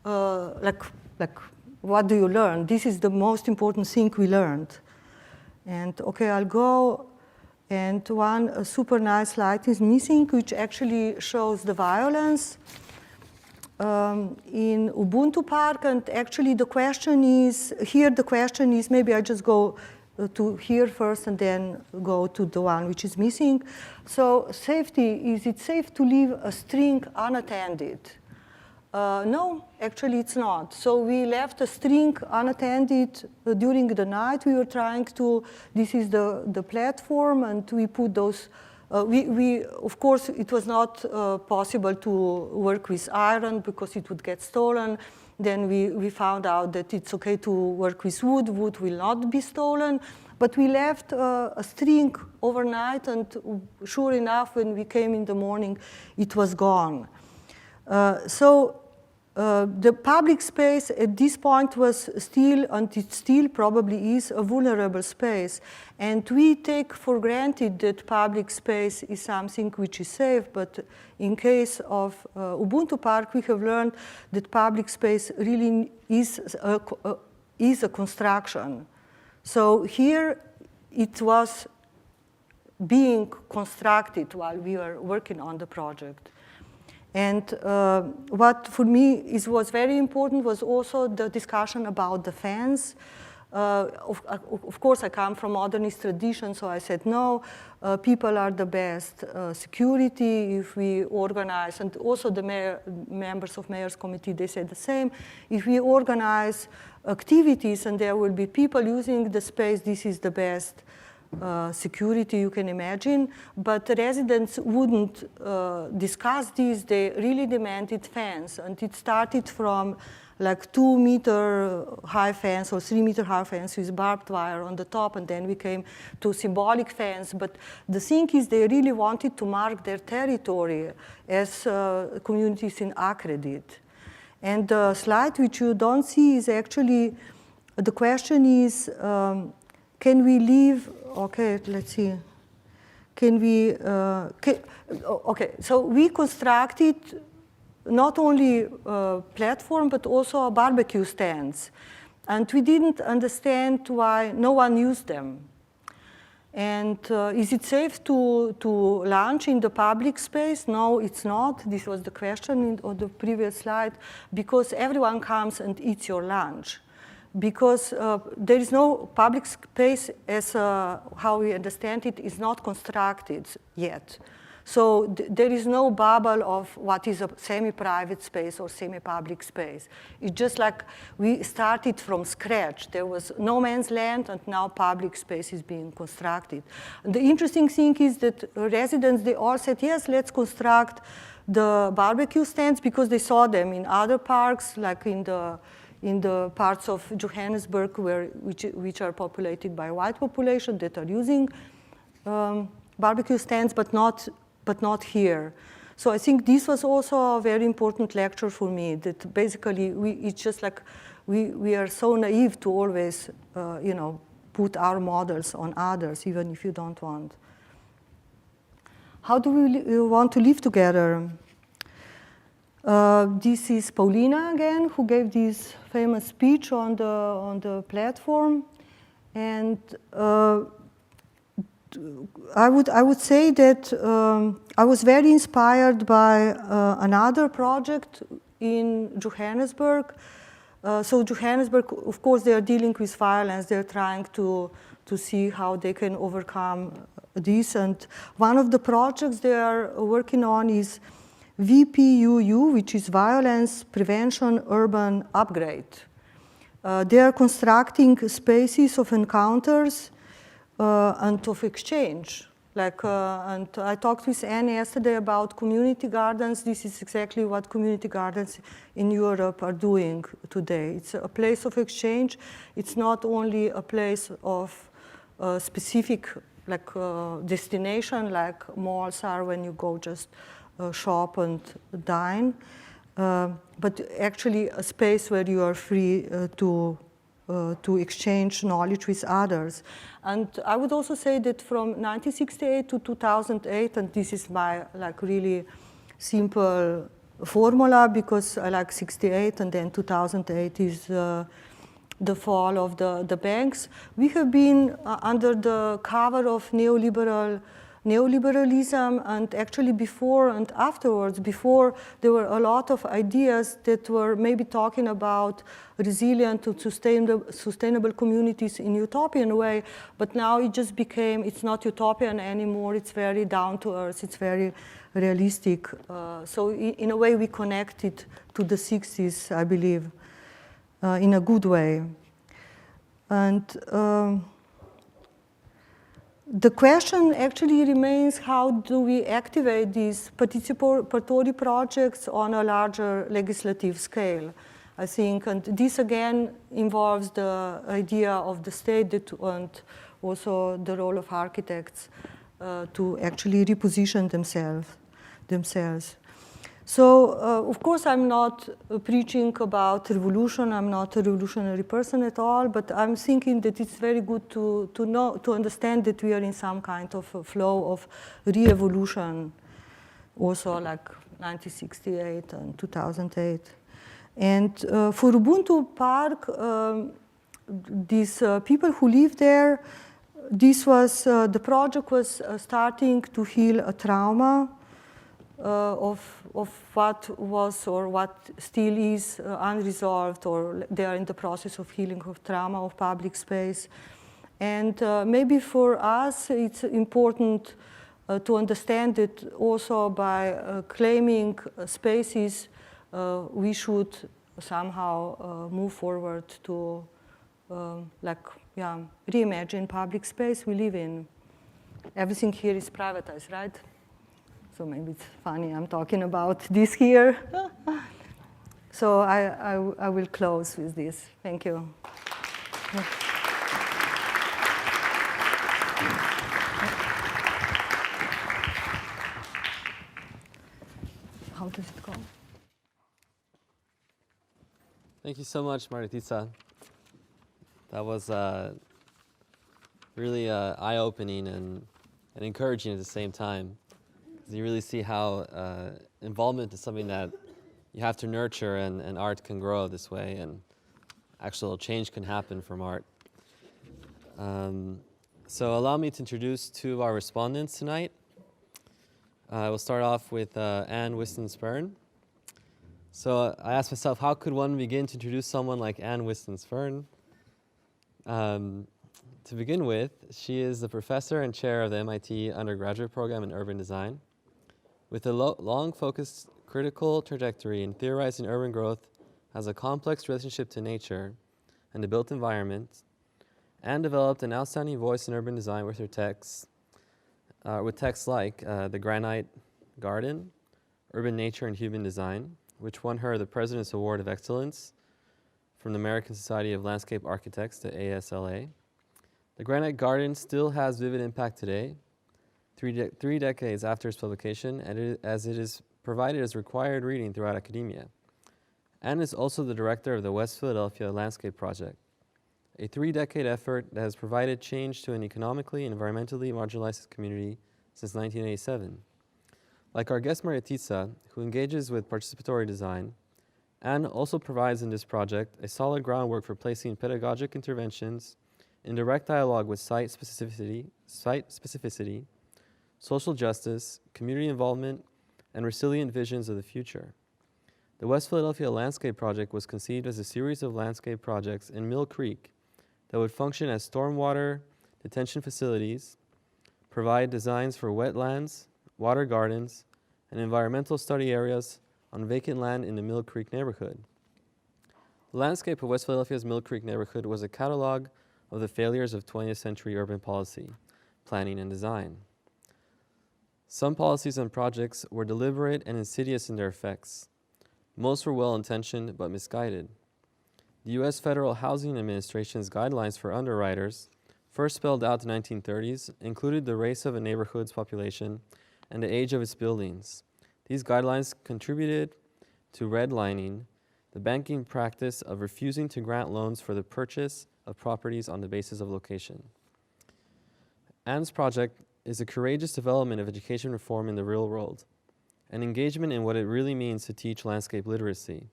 what do you learn? This is the most important thing we learned. And okay, I'll go. And one super nice slide is missing, which actually shows the violence in Ubuntu Park. And actually the question is, maybe I just go to here first and then go to the one which is missing. So safety, is it safe to leave a string unattended? No, actually it's not. So we left a string unattended during the night. We were trying to, this is the platform, and we put those, of course, it was not possible to work with iron because it would get stolen. Then we found out that it's okay to work with wood. Wood will not be stolen. But we left a string overnight, and sure enough, when we came in the morning, it was gone. The public space at this point was still, and it still probably is, a vulnerable space. And we take for granted that public space is something which is safe, but in case of Ubuntu Park, we have learned that public space really is a construction. So here it was being constructed while we were working on the project. And what for me was very important was also the discussion about the fence. Of course, I come from modernist tradition, so I said, no, people are the best security if we organize, and also the members of Mayor's Committee, they said the same. If we organize activities and there will be people using the space, this is the best security you can imagine, but the residents wouldn't discuss this. They really demanded fence, and it started from like 2-meter high fence or 3-meter high fence with barbed wire on the top, and then we came to symbolic fence. But the thing is, they really wanted to mark their territory as communities in Acre did. And the slide which you don't see is actually, the question is, can we live, okay, let's see. Can we, okay, so we constructed not only a platform, but also a barbecue stands. And we didn't understand why no one used them. And is it safe to lunch in the public space? No, it's not. This was the question on the previous slide, because everyone comes and eats your lunch. Because there is no public space as how we understand it is not constructed yet. So there is no bubble of what is a semi-private space or semi-public space. It's just like we started from scratch. There was no man's land, and now public space is being constructed. And the interesting thing is that residents, they all said, yes, let's construct the barbecue stands, because they saw them in other parks, like in the parts of Johannesburg which are populated by white population that are using barbecue stands, but not here. So I think this was also a very important lecture for me, that basically it's just like we are so naive to always put our models on others, even if you don't want. How do we want to live together? This is Paulina again, who gave this famous speech on the platform, and I would say that I was very inspired by another project in Johannesburg. So Johannesburg, of course, they are dealing with violence. They're trying to see how they can overcome this. And one of the projects they are working on is VPUU, which is Violence Prevention Urban Upgrade. They are constructing spaces of encounters and of exchange. And I talked with Anne yesterday about community gardens. This is exactly what community gardens in Europe are doing today. It's a place of exchange. It's not only a place of specific destination, like malls are when you go just shop and dine, but actually a space where you are free to exchange knowledge with others. And I would also say that from 1968 to 2008, and this is my really simple formula, because I like 68 and then 2008 is the fall of the banks, we have been under the cover of neoliberalism, and actually before and afterwards, before there were a lot of ideas that were maybe talking about resilient and sustainable communities in utopian way, but now it just became, it's not utopian anymore, it's very down to earth, it's very realistic. So in a way we connected to the 60s, I believe, in a good way. And the question actually remains, how do we activate these participatory projects on a larger legislative scale, I think. And this again involves the idea of the state and also the role of architects to actually reposition themselves. So, of course, I'm not preaching about revolution. I'm not a revolutionary person at all, but I'm thinking that it's very good to understand that we are in some kind of a flow of re-evolution, also like 1968 and 2008. And for Ubuntu Park, these people who live there, this was, the project was starting to heal a trauma of what was or what still is unresolved, or they are in the process of healing of trauma of public space. And maybe for us, it's important to understand that also by claiming spaces, we should somehow move forward to reimagine public space we live in. Everything here is privatized, right? So maybe it's funny I'm talking about this here. So I will close with this. Thank you. How does it go? Thank you so much, Marjetica. That was really eye-opening and encouraging at the same time. You really see how involvement is something that you have to nurture, and art can grow this way, and actual change can happen from art. So allow me to introduce two of our respondents tonight. We'll start off with Whiston Spirn. So I asked myself, how could one begin to introduce someone like Whiston Spirn? To begin with, she is the professor and chair of the MIT undergraduate program in urban design. With a long focused critical trajectory in theorizing urban growth as a complex relationship to nature and the built environment, and developed an outstanding voice in urban design with her texts, like The Granite Garden, Urban Nature and Human Design, which won her the President's Award of Excellence from the American Society of Landscape Architects, the ASLA. The Granite Garden still has vivid impact today, three decades after its publication, as it is provided as required reading throughout academia, and is also the director of the West Philadelphia Landscape Project, a 3-decade effort that has provided change to an economically and environmentally marginalized community since 1987. Like our guest Marjetica, who engages with participatory design, and also provides in this project a solid groundwork for placing pedagogic interventions in direct dialogue with site specificity, social justice, community involvement, and resilient visions of the future. The West Philadelphia Landscape Project was conceived as a series of landscape projects in Mill Creek that would function as stormwater detention facilities, provide designs for wetlands, water gardens, and environmental study areas on vacant land in the Mill Creek neighborhood. The landscape of West Philadelphia's Mill Creek neighborhood was a catalog of the failures of 20th century urban policy, planning, and design. Some policies and projects were deliberate and insidious in their effects. Most were well-intentioned but misguided. The U.S. Federal Housing Administration's guidelines for underwriters, first spelled out in the 1930s, included the race of a neighborhood's population and the age of its buildings. These guidelines contributed to redlining, the banking practice of refusing to grant loans for the purchase of properties on the basis of location. Ann's project is a courageous development of education reform in the real world, an engagement in what it really means to teach landscape literacy,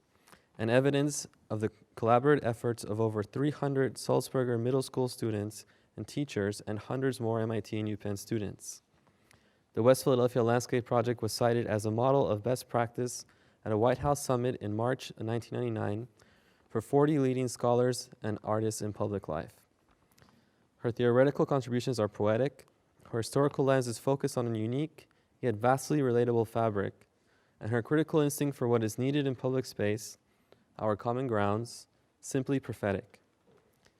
and evidence of the collaborative efforts of over 300 Salzburger middle school students and teachers and hundreds more MIT and UPenn students. The West Philadelphia Landscape Project was cited as a model of best practice at a White House summit in March 1999 for 40 leading scholars and artists in public life. Her theoretical contributions are poetic. Her historical lens is focused on a unique, yet vastly relatable fabric, and her critical instinct for what is needed in public space, our common grounds, simply prophetic.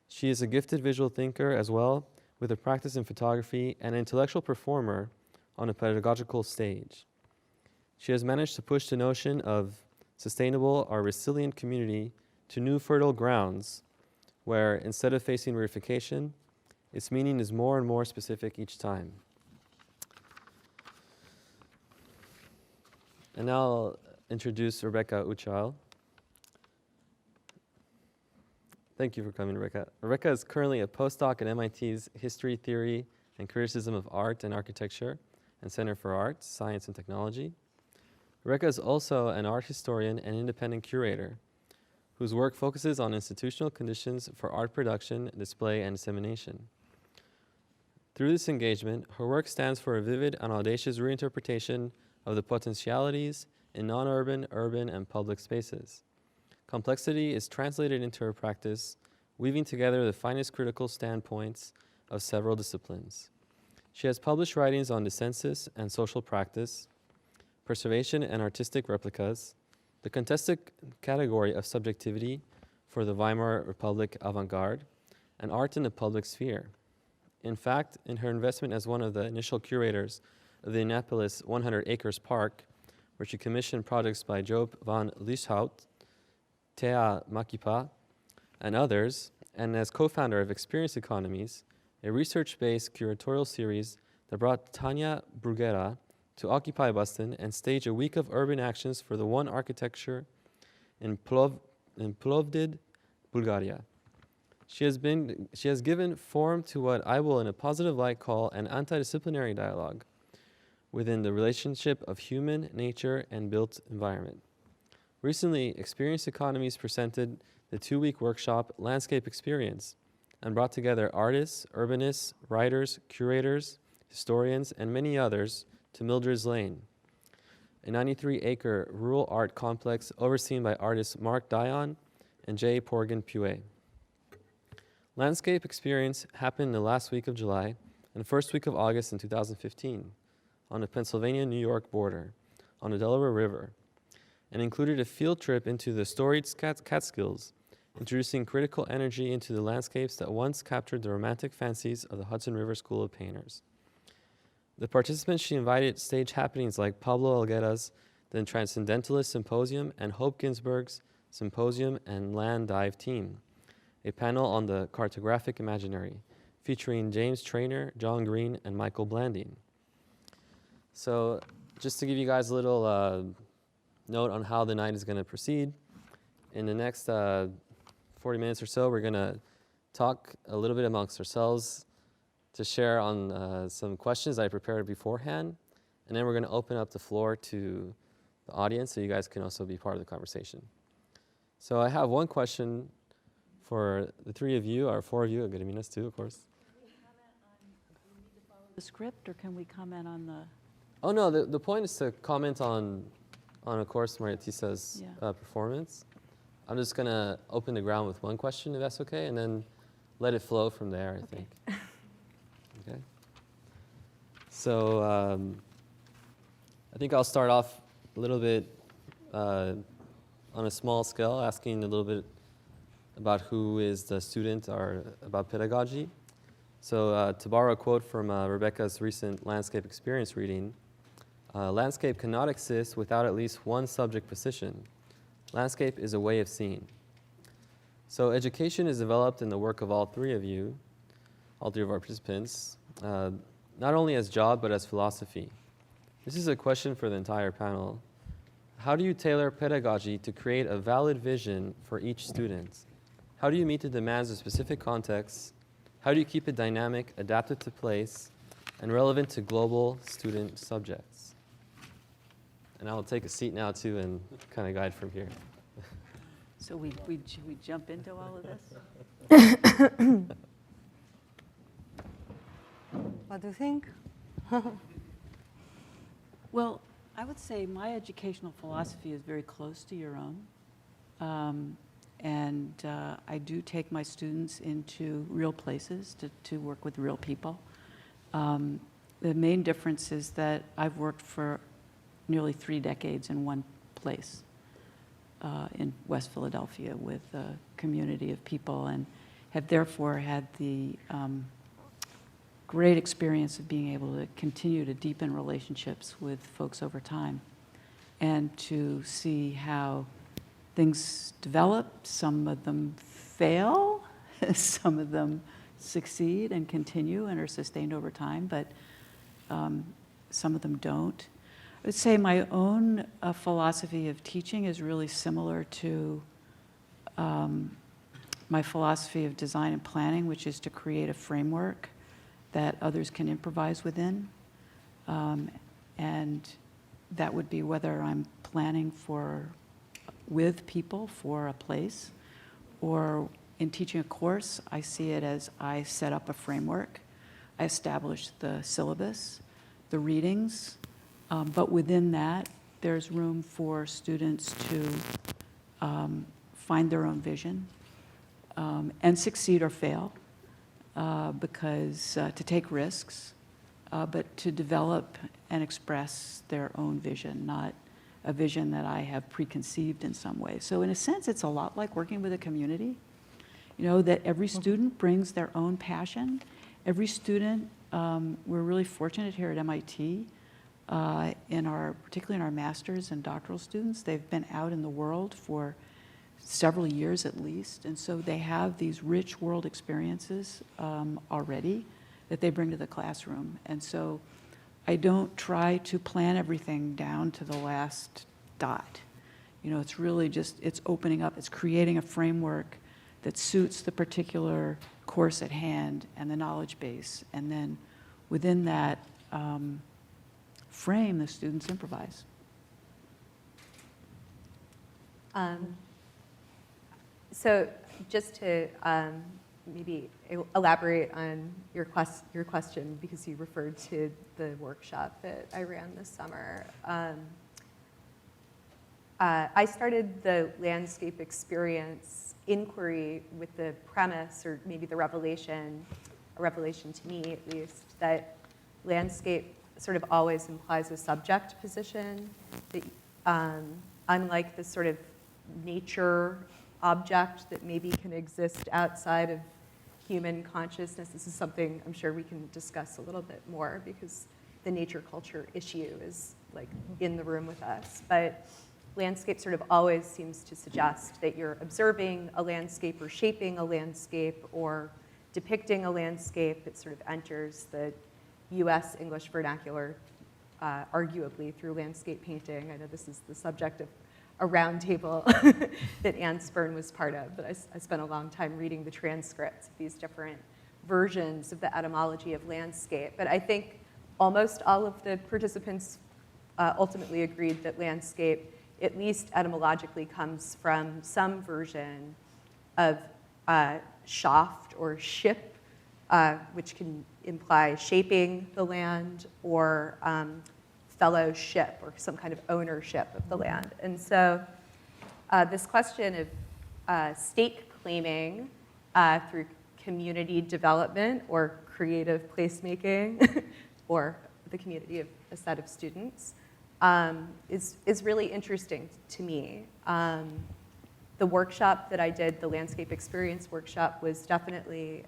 She is a gifted visual thinker as well, with a practice in photography and an intellectual performer on a pedagogical stage. She has managed to push the notion of sustainable or resilient community to new fertile grounds, where instead of facing reification, its meaning is more and more specific each time. And now I'll introduce Rebecca Uchill. Thank you for coming, Rebecca. Rebecca is currently a postdoc at MIT's History, Theory, and Criticism of Art and Architecture and Center for Arts, Science, and Technology. Rebecca is also an art historian and independent curator whose work focuses on institutional conditions for art production, display, and dissemination. Through this engagement, her work stands for a vivid and audacious reinterpretation of the potentialities in non-urban, urban, and public spaces. Complexity is translated into her practice, weaving together the finest critical standpoints of several disciplines. She has published writings on the census and social practice, preservation and artistic replicas, the contested category of subjectivity for the Weimar Republic avant-garde, and art in the public sphere. In fact, in her investment as one of the initial curators of the Annapolis 100 Acres Park, where she commissioned projects by Joop van Lieshout, Thea Makipa, and others, and as co-founder of Experience Economies, a research-based curatorial series that brought Tanya Bruguera to occupy Whiston and stage a week of urban actions for the One Architecture in Plovdiv, Bulgaria. She has given form to what I will in a positive light call an antidisciplinary dialogue within the relationship of human, nature, and built environment. Recently, Experience Economies presented the 2-week workshop Landscape Experience and brought together artists, urbanists, writers, curators, historians, and many others to Mildred's Lane, a 93-acre rural art complex overseen by artists Mark Dion and Jay Porgan-Puet. Landscape Experience happened in the last week of July and first week of August in 2015 on the Pennsylvania-New York border on the Delaware River, and included a field trip into the storied Catskills, introducing critical energy into the landscapes that once captured the romantic fancies of the Hudson River School of Painters. The participants she invited staged happenings like Pablo Alguera's The Transcendentalist Symposium and Hope Ginsberg's Symposium and Land Dive Team, a panel on the cartographic imaginary, featuring James Traynor, John Green, and Michael Blandine. So just to give you guys a little note on how the night is going to proceed, in the next 40 minutes or so, we're going to talk a little bit amongst ourselves to share on some questions I prepared beforehand, and then we're going to open up the floor to the audience so you guys can also be part of the conversation. So I have one question for the 3 of you, or 4 of you, Gediminas too, of course. Can we comment on, do we need to follow the script, or can we comment on the? Oh no, the point is to comment on of course, Marjetica's performance. I'm just going to open the ground with one question, if that's okay, and then let it flow from there, I think. Okay. So I think I'll start off a little bit on a small scale, asking a little bit about who is the student or about pedagogy. So to borrow a quote from Rebecca's recent landscape experience reading, landscape cannot exist without at least one subject position. Landscape is a way of seeing. So education is developed in the work of all 3 of you, all 3 of our participants, not only as job but as philosophy. This is a question for the entire panel. How do you tailor pedagogy to create a valid vision for each student? How do you meet the demands of specific contexts? How do you keep it dynamic, adapted to place, and relevant to global student subjects? And I'll take a seat now too and kind of guide from here. So we jump into all of this? What do you think? Well, I would say my educational philosophy is very close to your own. And I do take my students into real places to work with real people. The main difference is that I've worked for nearly 3 decades in one place in West Philadelphia with a community of people, and have therefore had the great experience of being able to continue to deepen relationships with folks over time and to see how things develop. Some of them fail, some of them succeed and continue and are sustained over time, but some of them don't. I would say my own philosophy of teaching is really similar to my philosophy of design and planning, which is to create a framework that others can improvise within. And that would be whether I'm planning with people for a place, or in teaching a course, I see it as I set up a framework, I establish the syllabus, the readings, but within that, there's room for students to find their own vision and succeed or fail, because to take risks, but to develop and express their own vision, not a vision that I have preconceived in some way. So in a sense, it's a lot like working with a community. that every student brings their own passion. Every student, we're really fortunate here at MIT, particularly in our master's and doctoral students, they've been out in the world for several years at least, and so they have these rich world experiences already that they bring to the classroom. And so I don't try to plan everything down to the last dot. It's really just, it's opening up, it's creating a framework that suits the particular course at hand and the knowledge base. And then within that frame, the students improvise. So just to maybe elaborate on your question, because you referred to the workshop that I ran this summer. I started the landscape experience inquiry with the premise, or maybe the revelation, a revelation to me at least, that landscape sort of always implies a subject position, that unlike the sort of nature object that maybe can exist outside of human consciousness. This is something I'm sure we can discuss a little bit more, because the nature culture issue is like in the room with us. But landscape sort of always seems to suggest that you're observing a landscape or shaping a landscape or depicting a landscape. It sort of enters the US English vernacular arguably through landscape painting. I know this is the subject of a roundtable that Anne Spirn was part of, but I spent a long time reading the transcripts of these different versions of the etymology of landscape. But I think almost all of the participants ultimately agreed that landscape, at least etymologically, comes from some version of shaft or ship, which can imply shaping the land, or fellowship, or some kind of ownership of the land. And so this question of stake claiming through community development or creative placemaking, or the community of a set of students, is really interesting to me. The workshop that I did, the landscape experience workshop, was definitely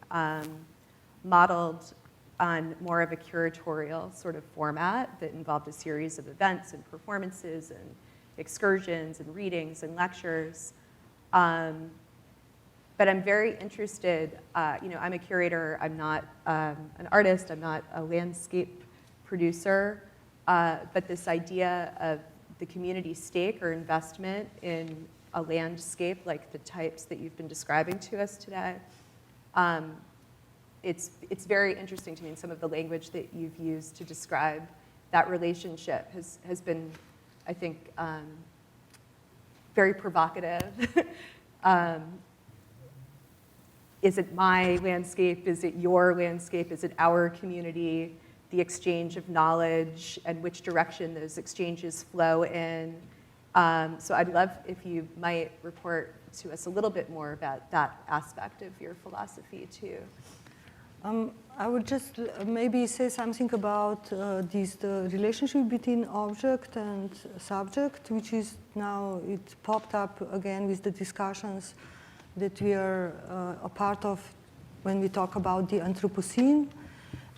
modeled on more of a curatorial sort of format that involved a series of events and performances and excursions and readings and lectures. But I'm very interested, I'm a curator, I'm not an artist, I'm not a landscape producer, but this idea of the community stake or investment in a landscape like the types that you've been describing to us today, it's very interesting to me, and some of the language that you've used to describe that relationship has been, I think, very provocative. Is it my landscape? Is it your landscape? Is it our community? The exchange of knowledge and which direction those exchanges flow in. So I'd love if you might report to us a little bit more about that aspect of your philosophy too. I would just maybe say something about the relationship between object and subject, which is now, it popped up again with the discussions that we are a part of when we talk about the Anthropocene.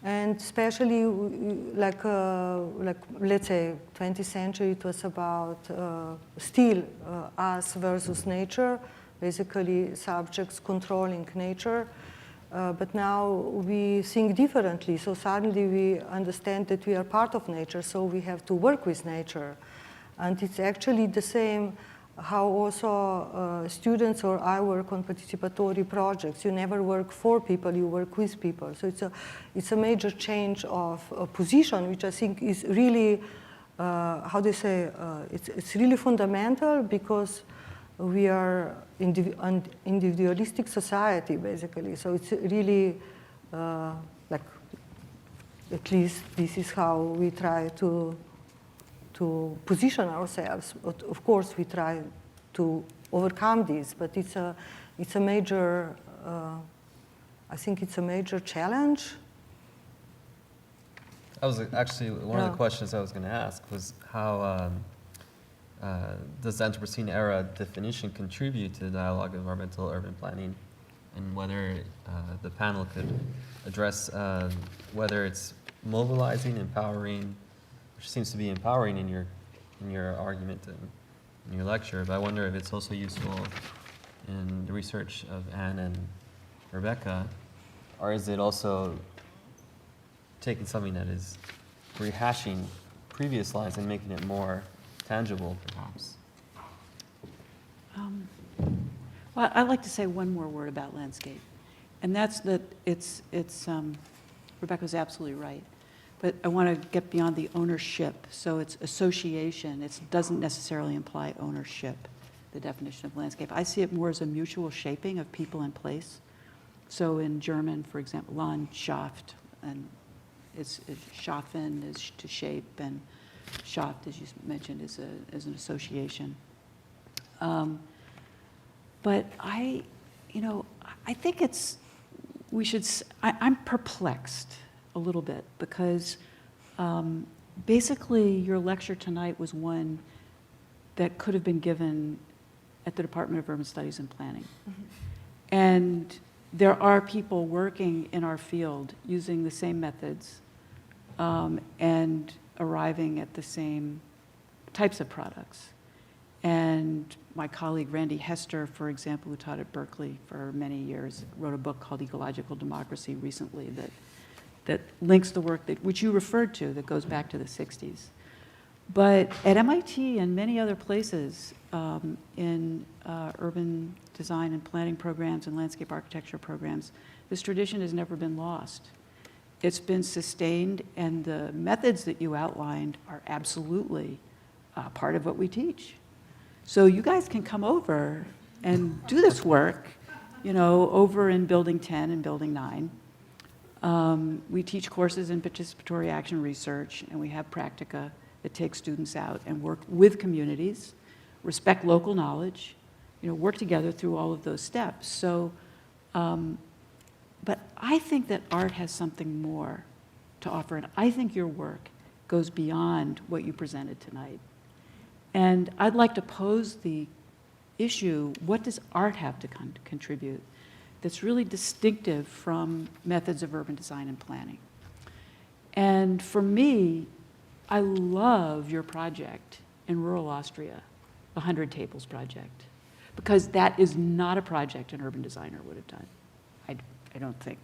And especially, like let's say, 20th century, it was about still us versus nature, basically subjects controlling nature. But now we think differently. So suddenly we understand that we are part of nature, so we have to work with nature. And it's actually the same how also students or I work on participatory projects. You never work for people, you work with people. So it's a major change of position, which I think is really, how do you say, it's really fundamental, because we are an individualistic society, basically. So it's really, like, at least this is how we try to position ourselves. But of course, we try to overcome this, but it's a major, I think it's a major challenge. That was actually one of the questions I was going to ask, was how does the Anthropocene era definition contribute to the dialogue of environmental urban planning? and whether the panel could address whether it's mobilizing, empowering, which seems to be empowering in your argument and in your lecture, but I wonder if it's also useful in the research of Anne and Rebecca, or is it also taking something that is rehashing previous lines and making it more tangible, perhaps? Well, I'd like to say one more word about landscape, and that's that it's Rebecca's absolutely right, but I want to get beyond the ownership. So it's association. It doesn't necessarily imply ownership, the definition of landscape. I see it more as a mutual shaping of people and place. So in German, for example, Landschaft, and it's schaffen is to shape, and Schaft, as you mentioned, is an association. But I think I'm perplexed a little bit because basically your lecture tonight was one that could have been given at the Department of Urban Studies and Planning. Mm-hmm. And there are people working in our field using the same methods and arriving at the same types of products. And my colleague Randy Hester, for example, who taught at Berkeley for many years, wrote a book called Ecological Democracy recently that links the work which you referred to that goes back to the 60s. But at MIT and many other places in urban design and planning programs and landscape architecture programs, this tradition has never been lost. It's been sustained, and the methods that you outlined are absolutely part of what we teach. So you guys can come over and do this work, over in Building 10 and Building 9. We teach courses in participatory action research, and we have practica that takes students out and work with communities, respect local knowledge, work together through all of those steps. So, but I think that art has something more to offer, and I think your work goes beyond what you presented tonight. And I'd like to pose the issue, what does art have to contribute that's really distinctive from methods of urban design and planning? And for me, I love your project in rural Austria, the 100 Tables project, because that is not a project an urban designer would have done. I don't think,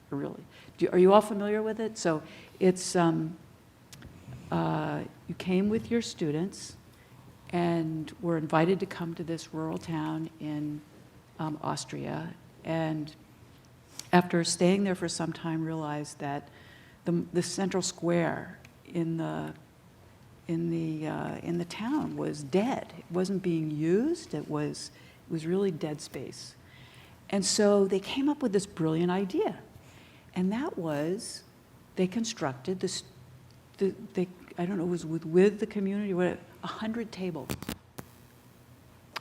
really. Are you all familiar with it? So it's, you came with your students and were invited to come to this rural town in Austria, and after staying there for some time realized that the central square in the town was dead. It wasn't being used. It was really dead space. And so they came up with this brilliant idea, and that was they constructed this. I don't know, it was with the community, 100 tables.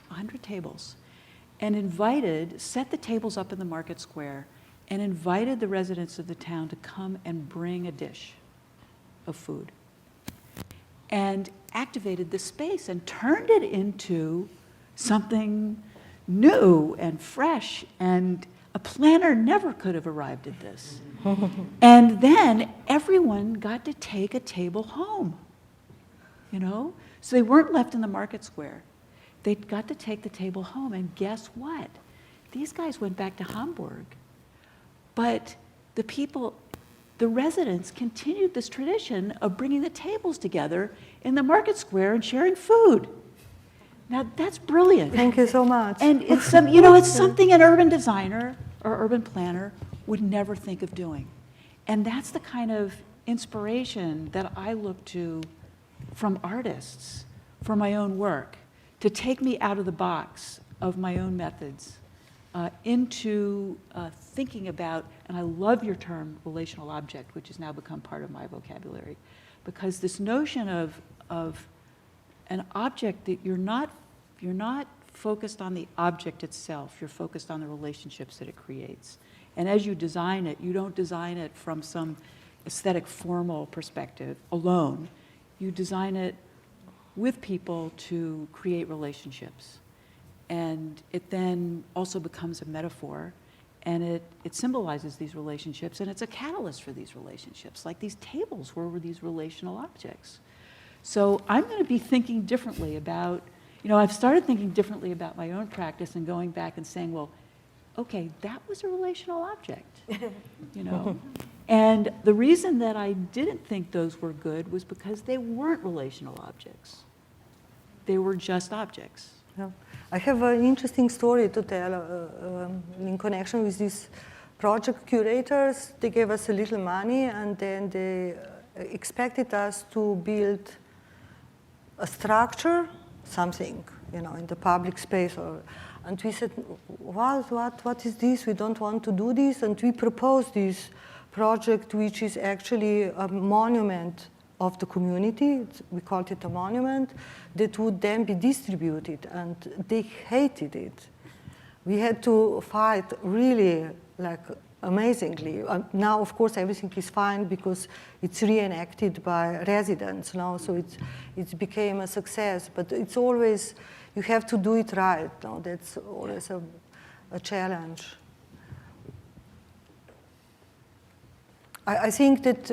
100 tables, and set the tables up in the market square, and invited the residents of the town to come and bring a dish of food, and activated the space and turned it into something new and fresh, and a planner never could have arrived at this. And then everyone got to take a table home, So they weren't left in the market square. They got to take the table home, and guess what? These guys went back to Hamburg, but the residents continued this tradition of bringing the tables together in the market square and sharing food. Now, that's brilliant. Thank you so much. And it's something an urban designer or urban planner would never think of doing. And that's the kind of inspiration that I look to from artists for my own work, to take me out of the box of my own methods into thinking about, and I love your term, relational object, which has now become part of my vocabulary, because this notion of an object that you're not focused on the object itself, you're focused on the relationships that it creates. And as you design it, you don't design it from some aesthetic formal perspective alone. You design it with people to create relationships. And it then also becomes a metaphor, And it symbolizes these relationships, and it's a catalyst for these relationships. Like these tables were these relational objects. So I'm going to be thinking differently about, I've started thinking differently about my own practice and going back and saying, well, okay, that was a relational object, And the reason that I didn't think those were good was because they weren't relational objects. They were just objects. Yeah. I have an interesting story to tell in connection with these project curators. They gave us a little money, and then they expected us to build a structure, something, in the public space. And we said, what is this? We don't want to do this. And we proposed this project, which is actually a monument of the community. We called it a monument that would then be distributed, and they hated it. We had to fight really amazingly. Now, of course, everything is fine because it's reenacted by residents now, so it became a success. But it's always, you have to do it right. No? That's always a challenge. I think that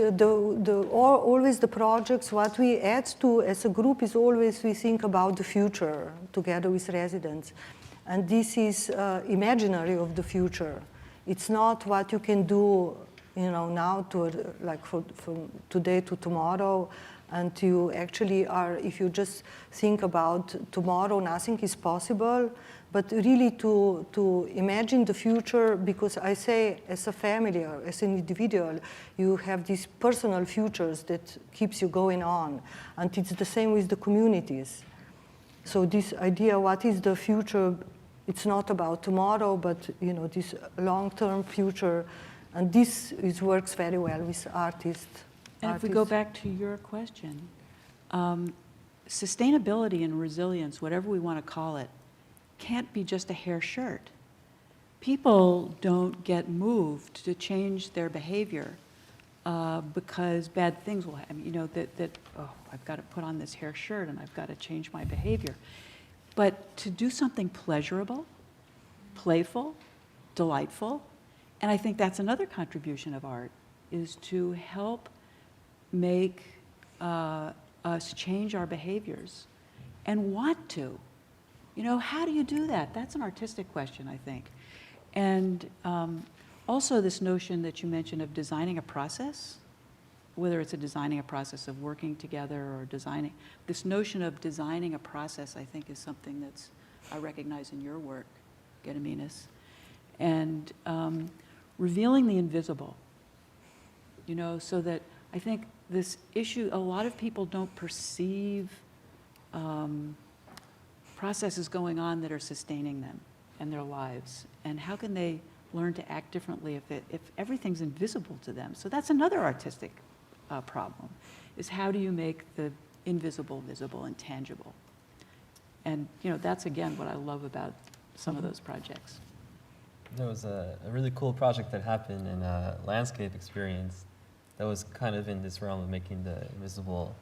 always the projects, what we add to as a group is always we think about the future together with residents. And this is imaginary of the future. It's not what you can do, now from today to tomorrow. And you actually are, if you just think about tomorrow, nothing is possible. But really to imagine the future, because I say as a family or as an individual, you have these personal futures that keeps you going on. And it's the same with the communities. So this idea, what is the future, it's not about tomorrow, but this long-term future. And this works very well with artists. And if we go back to your question, sustainability and resilience, whatever we want to call it, can't be just a hair shirt. People don't get moved to change their behavior because bad things will happen. I've got to put on this hair shirt and I've got to change my behavior. But to do something pleasurable, playful, delightful, and I think that's another contribution of art, is to help make us change our behaviors and want to. How do you do that? That's an artistic question, I think. And also this notion that you mentioned of designing a process, whether it's designing a process of working together or designing, this notion of designing a process, I think, is something that's I recognize in your work, Gediminas. And revealing the invisible, so that I think this issue, a lot of people don't perceive processes going on that are sustaining them and their lives. And how can they learn to act differently if everything's invisible to them? So that's another artistic problem, is how do you make the invisible visible and tangible? And that's, again, what I love about some of those projects. There was a really cool project that happened in a landscape experience that was kind of in this realm of making the invisible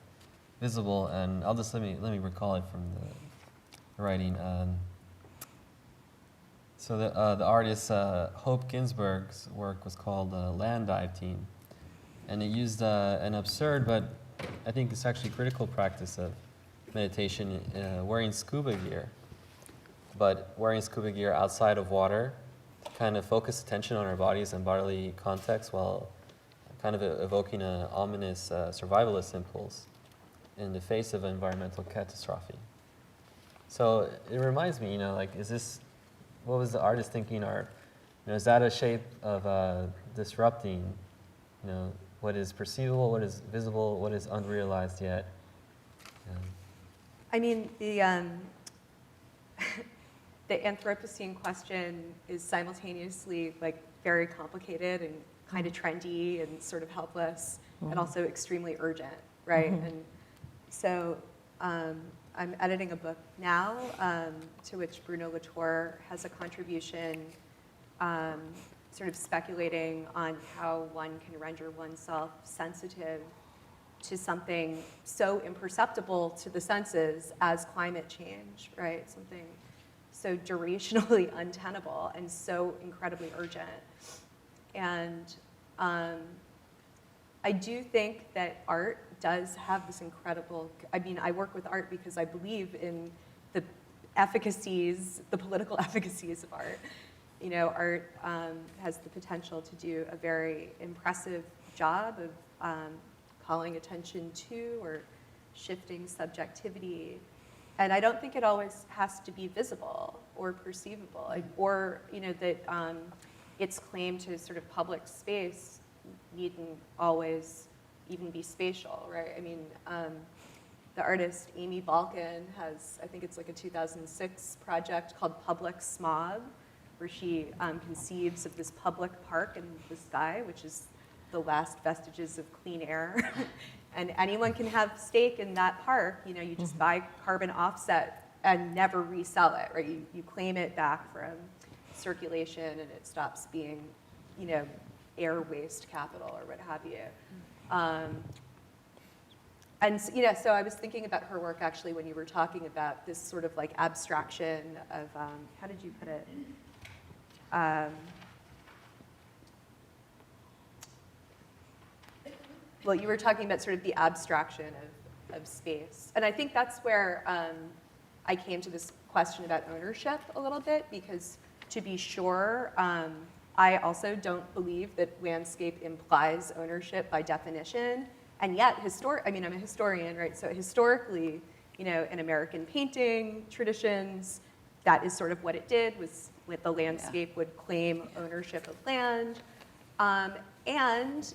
visible, and I'll just let me recall it from the writing. So the artist Hope Ginsberg's work was called Land Dive Team, and it used an absurd but I think it's actually critical practice of meditation, wearing scuba gear, but wearing scuba gear outside of water to kind of focus attention on our bodies and bodily context while kind of evoking an ominous survivalist impulse in the face of environmental catastrophe. So it reminds me, is this, what was the artist thinking, or is that a shape of disrupting, what is perceivable, what is visible, what is unrealized yet? I mean, the Anthropocene question is simultaneously very complicated and kind of trendy and sort of helpless, and also extremely urgent, right? And so I'm editing a book now to which Bruno Latour has a contribution, sort of speculating on how one can render oneself sensitive to something so imperceptible to the senses as climate change, right? Something so durationally untenable and so incredibly urgent. And I do think that art does have this incredible, I mean, I work with art because I believe in the efficacies, the political efficacies of art. You know, art has the potential to do a very impressive job of calling attention to or shifting subjectivity. And I don't think it always has to be visible or perceivable, or, you know, that its claim to sort of public space needn't always even be spatial, right? I mean, the artist Amy Balkin has, I think it's like a 2006 project called Public Smog, where she conceives of this public park in the sky, which is the last vestiges of clean air. And anyone can have stake in that park. You know, you just buy carbon offset and never resell it, right? You claim it back from circulation and it stops being, you know, air waste capital or what have you. And you know, so I was thinking about her work actually when you were talking about this sort of like abstraction of, how did you put it? Well, you were talking about sort of the abstraction of space. And I think that's where I came to this question about ownership a little bit, because to be sure, I also don't believe that landscape implies ownership by definition. And yet, I mean, I'm a historian, right? So historically, you know, in American painting traditions, that is sort of what it did, was with the landscape would claim ownership of land. And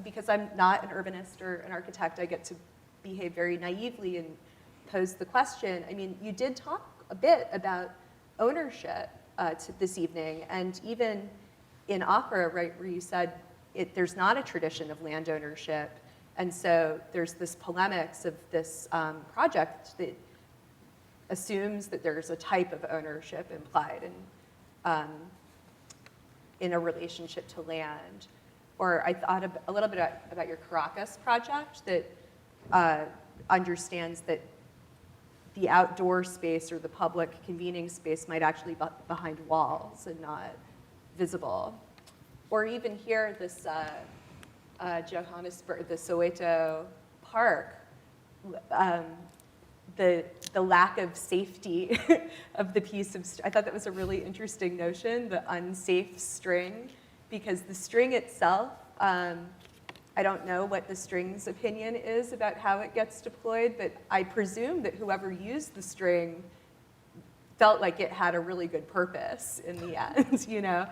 because I'm not an urbanist or an architect, I get to behave very naively and pose the question. I mean, you did talk a bit about ownership this evening, and even in Acre, right, where you said there's not a tradition of land ownership, and so there's this polemics of this project that assumes that there's a type of ownership implied in a relationship to land. Or I thought a little bit about your Caracas project that understands that the outdoor space or the public convening space might actually be behind walls and not visible. Or even here, this Johannesburg, the Soweto Park, the lack of safety of the piece of, I thought that was a really interesting notion, the unsafe string, because the string itself, I don't know what the string's opinion is about how it gets deployed, but I presume that whoever used the string felt like it had a really good purpose in the end, you know?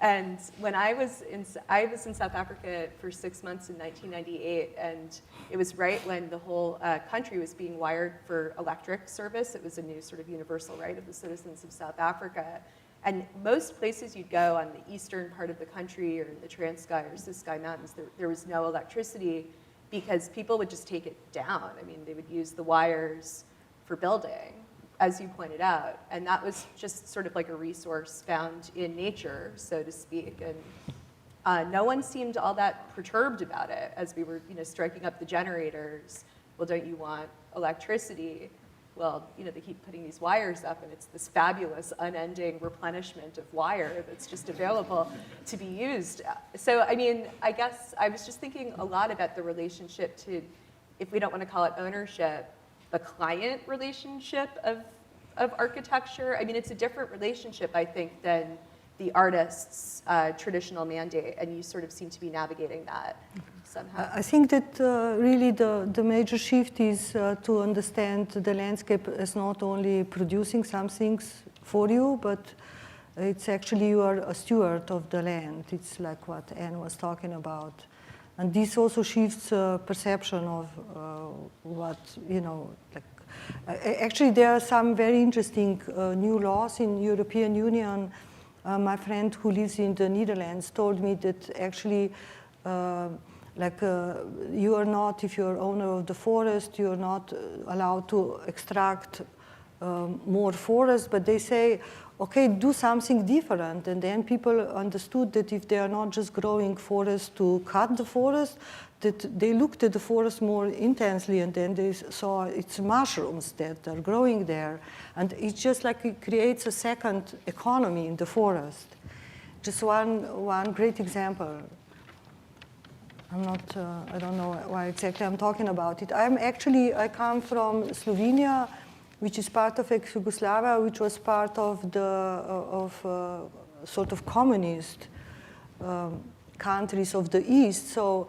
And when I was in South Africa for 6 months in 1998, and it was right when the whole country was being wired for electric service. It was a new sort of universal right of the citizens of South Africa. And most places you'd go on the eastern part of the country or in the Transkei or Ciskei Mountains, there was no electricity because people would just take it down. I mean, they would use the wires for building, as you pointed out. And that was just sort of like a resource found in nature, so to speak. And no one seemed all that perturbed about it as we were, you know, striking up the generators. Well, don't you want electricity? Well, you know, they keep putting these wires up, and it's this fabulous, unending replenishment of wire that's just available to be used. So, I mean, I guess I was just thinking a lot about the relationship to, if we don't want to call it ownership, the client relationship of architecture. I mean, it's a different relationship, I think, than the artist's traditional mandate, and you sort of seem to be navigating that somehow. I think that really the major shift is to understand the landscape as not only producing some things for you, but it's actually you are a steward of the land. It's like what Anne was talking about. And this also shifts perception of what, you know, like, actually there are some very interesting new laws in European Union. My friend who lives in the Netherlands told me that actually you are not, if you're owner of the forest, you're not allowed to extract more forest, but they say, okay, do something different. And then people understood that if they are not just growing forest to cut the forest, that they looked at the forest more intensely, and then they saw it's mushrooms that are growing there. And it's just like it creates a second economy in the forest. Just one great example. I don't know why exactly I'm talking about it. I come from Slovenia, which is part of ex-Yugoslavia, which was part of the sort of communist countries of the East. So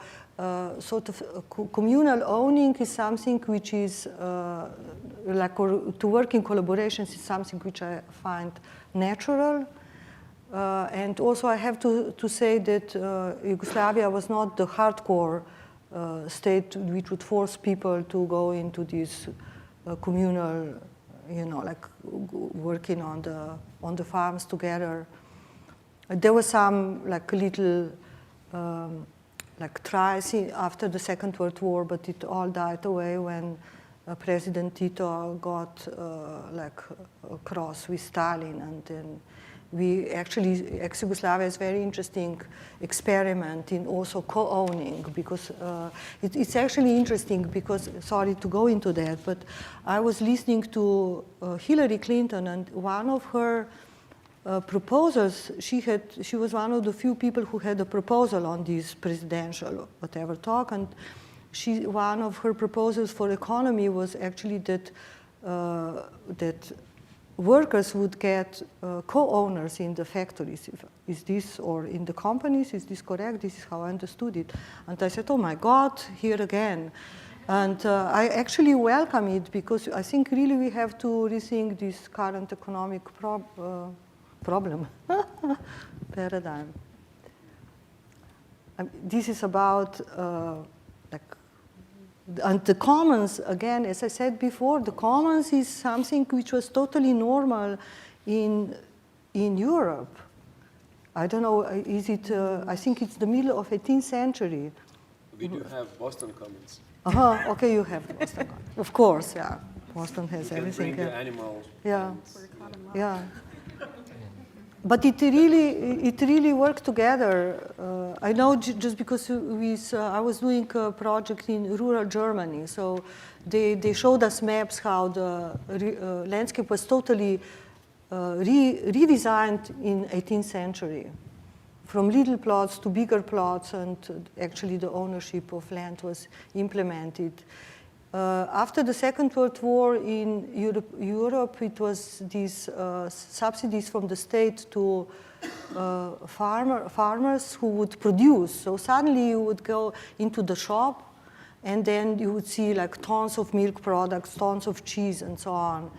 sort of communal owning is something which is to work in collaborations is something which I find natural. And also I have to say that Yugoslavia was not the hardcore state which would force people to go into this communal, like working on the farms together. There was some like little like tries after the Second World War, but it all died away when President Tito got like cross with Stalin, and then we actually, ex-Yugoslavia is a very interesting experiment in also co-owning, because it's actually interesting because, sorry to go into that, but I was listening to Hillary Clinton, and one of her proposals, she was one of the few people who had a proposal on this presidential whatever talk, and one of her proposals for economy was actually that workers would get co-owners in the factories. Is this, or in the companies, is this correct? This is how I understood it. And I said, oh my God, here again. And I actually welcome it, because I think really we have to rethink this current economic problem, paradigm. This is about and the commons, again, as I said before, the commons is something which was totally normal in Europe. I don't know, is it, I think it's the middle of 18th century. We do have Boston Commons. Okay, you have Boston Commons. Of course, yeah. Boston has everything. You can bring the animals. Yeah, yeah. But it really worked together. I know just because I was doing a project in rural Germany, so they showed us maps how the landscape was totally redesigned in 18th century, from little plots to bigger plots, and actually the ownership of land was implemented. After the Second World War in Europe, it was these subsidies from the state to farmers who would produce. So suddenly you would go into the shop, and then you would see like tons of milk products, tons of cheese, and so on.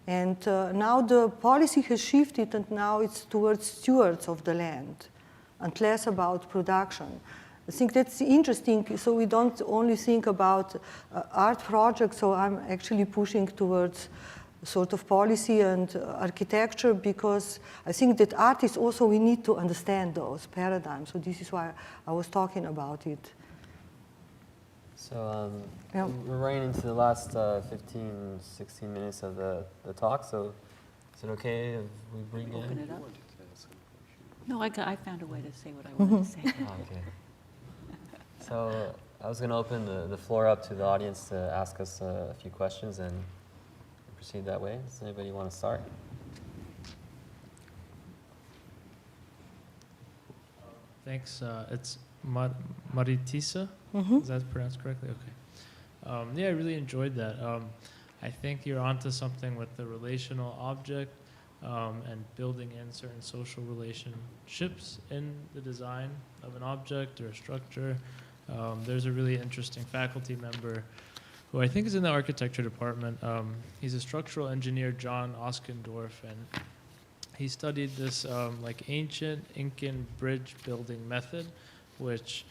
And now the policy has shifted, and now it's towards stewards of the land, and less about production. I think that's interesting, so we don't only think about art projects, so I'm actually pushing towards sort of policy and architecture, because I think that artists also, we need to understand those paradigms, so this is why I was talking about it. So yeah. We're running into the last 15, 16 minutes of the talk, so is it okay if we bring in? Open it up? No, I found a way to say what I wanted to say. Oh, okay. So I was going to open the floor up to the audience to ask us a few questions and proceed that way. Does anybody want to start? Thanks. It's Marjetica. Is that pronounced correctly? Okay. Yeah, I really enjoyed that. I think you're onto something with the relational object and building in certain social relationships in the design of an object or a structure. There's a really interesting faculty member who I think is in the architecture department. He's a structural engineer, John Oskendorf, and he studied this like ancient Incan bridge building method, which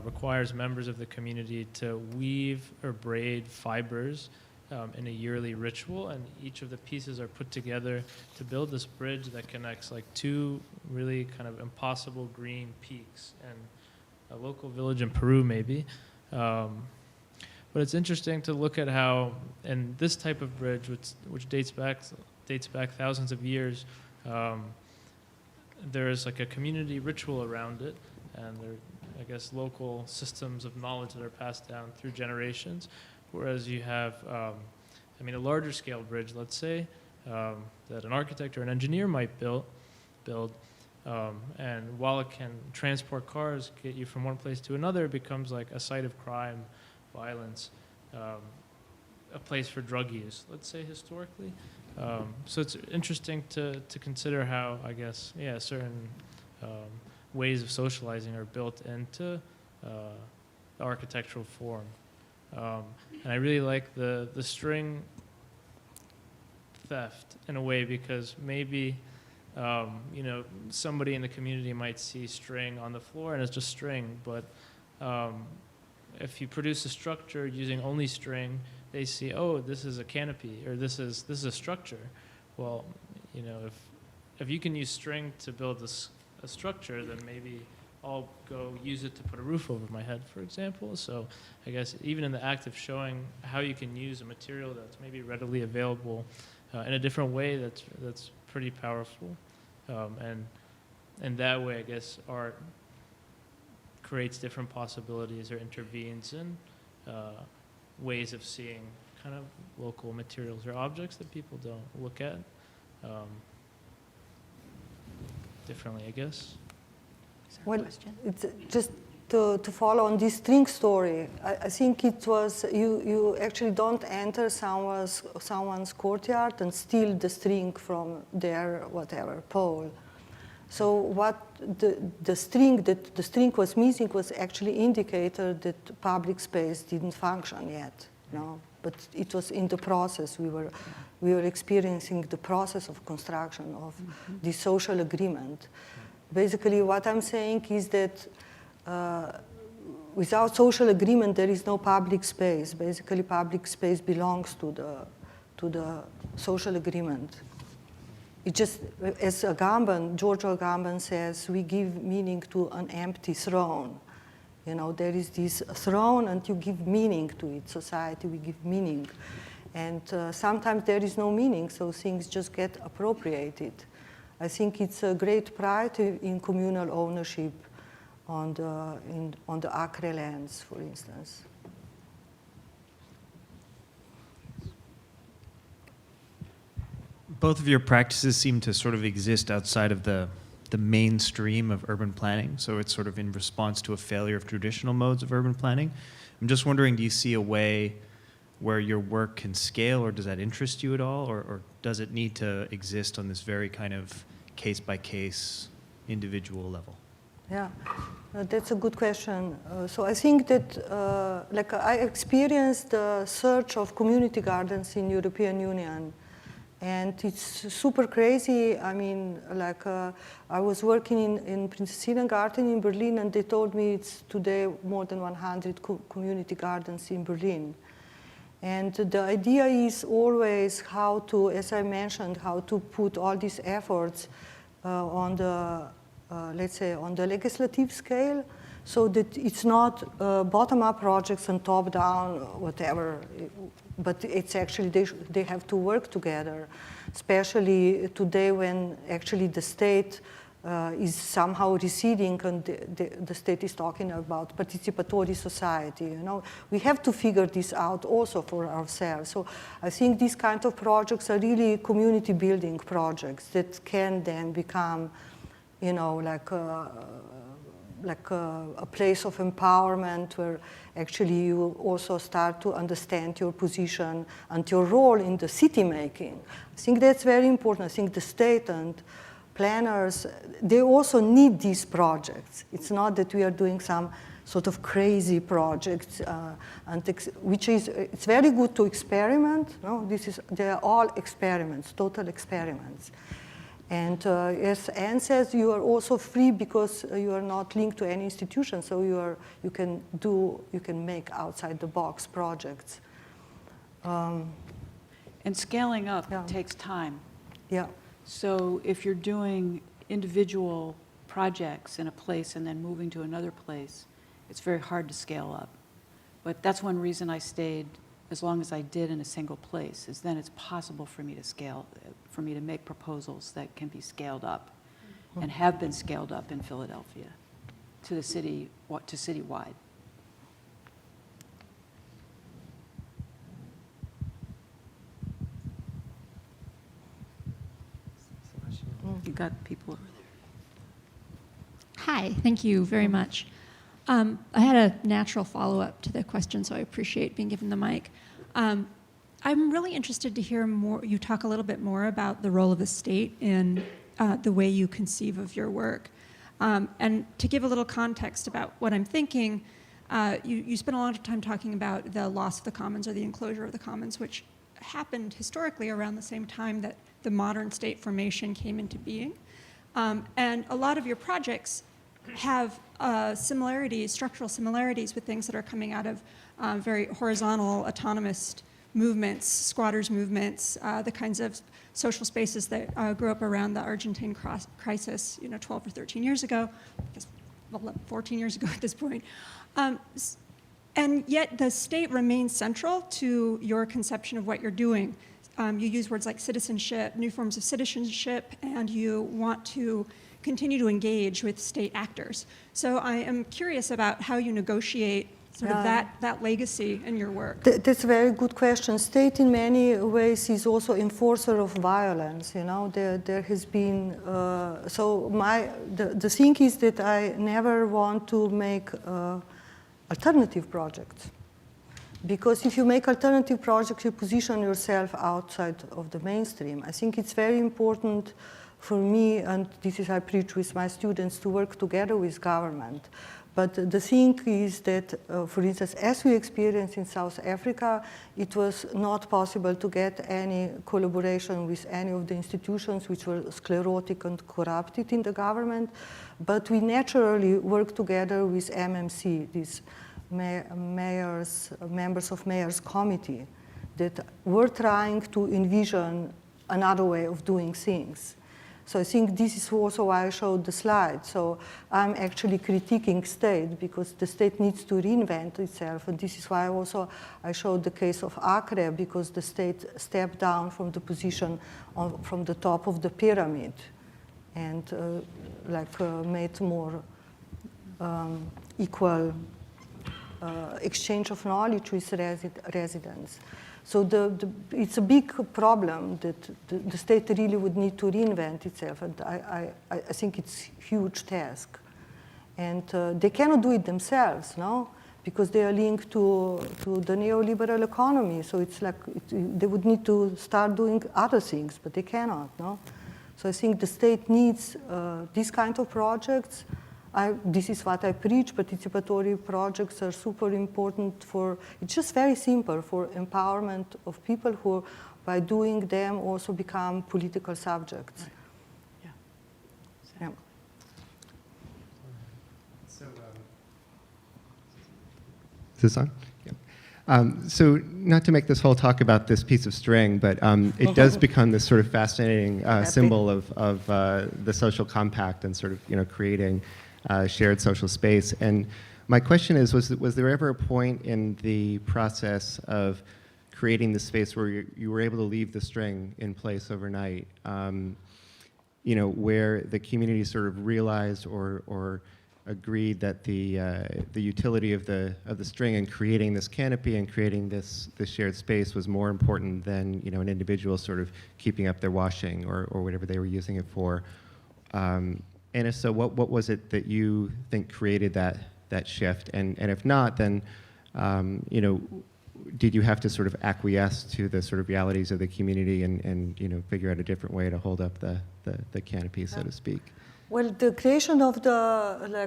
requires members of the community to weave or braid fibers in a yearly ritual, and each of the pieces are put together to build this bridge that connects like two really kind of impossible green peaks and a local village in Peru, maybe. But it's interesting to look at how, in this type of bridge, which dates back thousands of years, there is like a community ritual around it, and I guess, local systems of knowledge that are passed down through generations. Whereas you have, I mean, a larger scale bridge, let's say, that an architect or an engineer might build, and while it can transport cars, get you from one place to another, it becomes like a site of crime, violence, a place for drug use, let's say, historically. So it's interesting to consider how, I guess, yeah, certain ways of socializing are built into the architectural form. And I really like the string theft in a way, because maybe you know, somebody in the community might see string on the floor and it's just string, but if you produce a structure using only string, they see, oh, this is a canopy, or this is a structure. Well, you know, if you can use string to build a structure, then maybe I'll go use it to put a roof over my head, for example. So I guess even in the act of showing how you can use a material that's maybe readily available in a different way, that's pretty powerful. And that way, I guess, art creates different possibilities or intervenes in ways of seeing kind of local materials or objects that people don't look at differently, I guess. Well, it's just to follow on this string story, I think it was, you actually don't enter someone's courtyard and steal the string from their whatever pole. So what the string was missing was actually indicator that public space didn't function yet, no? But it was in the process. We were experiencing the process of construction of the social agreement. Basically, what I'm saying is that without social agreement, there is no public space. Basically, public space belongs to the social agreement. It just, as George Agamben says, we give meaning to an empty throne. You know, there is this throne, and you give meaning to it. Society, we give meaning, and sometimes there is no meaning, so things just get appropriated. I think it's a great pride in communal ownership on the Acre lands, for instance. Both of your practices seem to sort of exist outside of the mainstream of urban planning, so it's sort of in response to a failure of traditional modes of urban planning. I'm just wondering, do you see a way where your work can scale, or does that interest you at all, or does it need to exist on this very kind of case-by-case individual level? Yeah, that's a good question. So I think that, like, I experienced the search of community gardens in European Union, and it's super crazy. I mean, like, I was working in Prinzessinnen Garten in Berlin, and they told me it's today more than 100 community gardens in Berlin. And the idea is always how to, as I mentioned, how to put all these efforts on the, let's say, on the legislative scale, so that it's not bottom-up projects and top-down, whatever, but it's actually, they have to work together, especially today when actually the state is somehow receding, and the state is talking about participatory society. You know, we have to figure this out also for ourselves. So I think these kind of projects are really community building projects that can then become, you know, like a place of empowerment where actually you also start to understand your position and your role in the city making. I think that's very important. I think the state and planners, they also need these projects. It's not that we are doing some sort of crazy projects, which is, it's very good to experiment. No? They are all experiments, total experiments. And as Anne says, you are also free because you are not linked to any institution, so you can make outside the box projects. And scaling up takes time. Yeah. So if you're doing individual projects in a place and then moving to another place, it's very hard to scale up. But that's one reason I stayed as long as I did in a single place, is then it's possible for me to scale, for me to make proposals that can be scaled up and have been scaled up in Philadelphia. to the city, to citywide. You got people over there. Hi, thank you very much. I had a natural follow-up to the question, so I appreciate being given the mic. I'm really interested to hear more, you talk a little bit more about the role of the state in the way you conceive of your work. And to give a little context about what I'm thinking, you spent a lot of time talking about the loss of the commons or the enclosure of the commons, which happened historically around the same time that the modern state formation came into being. And a lot of your projects have similarities, structural similarities with things that are coming out of very horizontal, autonomous movements, squatters' movements, the kinds of social spaces that grew up around the Argentine crisis, 12 or 13 years ago, I guess 14 years ago at this point. And yet the state remains central to your conception of what you're doing. You use words like citizenship, new forms of citizenship, and you want to continue to engage with state actors. So I am curious about how you negotiate sort of that legacy in your work. That's a very good question. State in many ways is also enforcer of violence. There has been, the thing is that I never want to make alternative projects. Because if you make alternative projects, you position yourself outside of the mainstream. I think it's very important for me, and this is I preach with my students, to work together with government. But the thing is that, for instance, as we experienced in South Africa, it was not possible to get any collaboration with any of the institutions which were sclerotic and corrupted in the government. But we naturally work together with MMC, this members of mayors committee, that were trying to envision another way of doing things. So I think this is also why I showed the slide. So I'm actually critiquing state because the state needs to reinvent itself. And this is why also I showed the case of Acre, because the state stepped down from the position from the top of the pyramid and made more equal exchange of knowledge with residents. So it's a big problem that the state really would need to reinvent itself, and I think it's a huge task. And they cannot do it themselves, no? Because they are linked to the neoliberal economy, so it's like they would need to start doing other things, but they cannot, no? So I think the state needs these kind of projects. This is what I preach. Participatory projects are super important it's just very simple, for empowerment of people who, by doing them, also become political subjects. Right. Yeah. Yeah. So, is this on? Yeah. So not to make this whole talk about this piece of string, but it does become this sort of fascinating symbol of the social compact and sort of creating shared social space. And my question is, was there ever a point in the process of creating the space where you were able to leave the string in place overnight, where the community sort of realized or agreed that the utility of the string in creating this canopy and creating this shared space was more important than an individual sort of keeping up their washing or whatever they were using it for? And if so, what was it that you think created that shift? And if not, then did you have to sort of acquiesce to the sort of realities of the community and figure out a different way to hold up the canopy, so to speak? Well, the creation of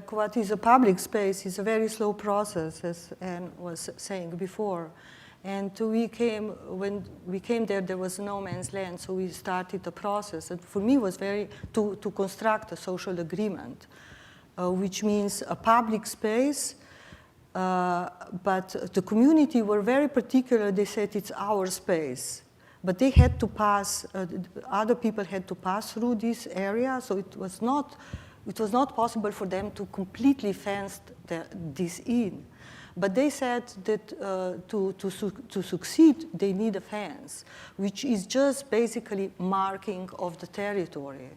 what is a public space is a very slow process, as Anne was saying before. And when we came there was no man's land, so we started the process. And for me, it was to construct a social agreement, which means a public space, but the community were very particular. They said it's our space, but they had to pass, other people had to pass through this area, so it was not possible for them to completely fence this in. But they said that to succeed, they need a fence, which is just basically marking of the territory.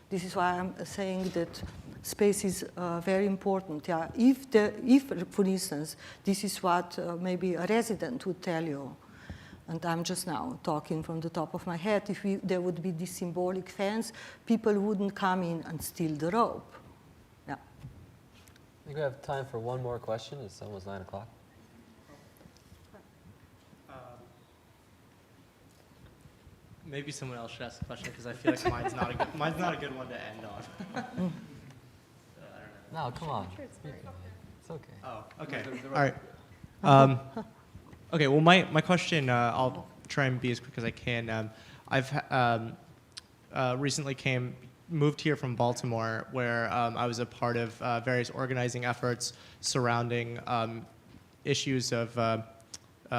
This is why I'm saying that space is very important. Yeah, if, for instance, this is what maybe a resident would tell you, and I'm just now talking from the top of my head, if there would be this symbolic fence, people wouldn't come in and steal the rope. Yeah. I think we have time for one more question. It's almost 9 o'clock. Maybe someone else should ask the question because I feel like mine's not a good one to end on. So, I don't know. No, come on. It's okay. Oh, okay. All right. Okay, well, my question, I'll try and be as quick as I can. I've recently moved here from Baltimore, where I was a part of various organizing efforts surrounding issues of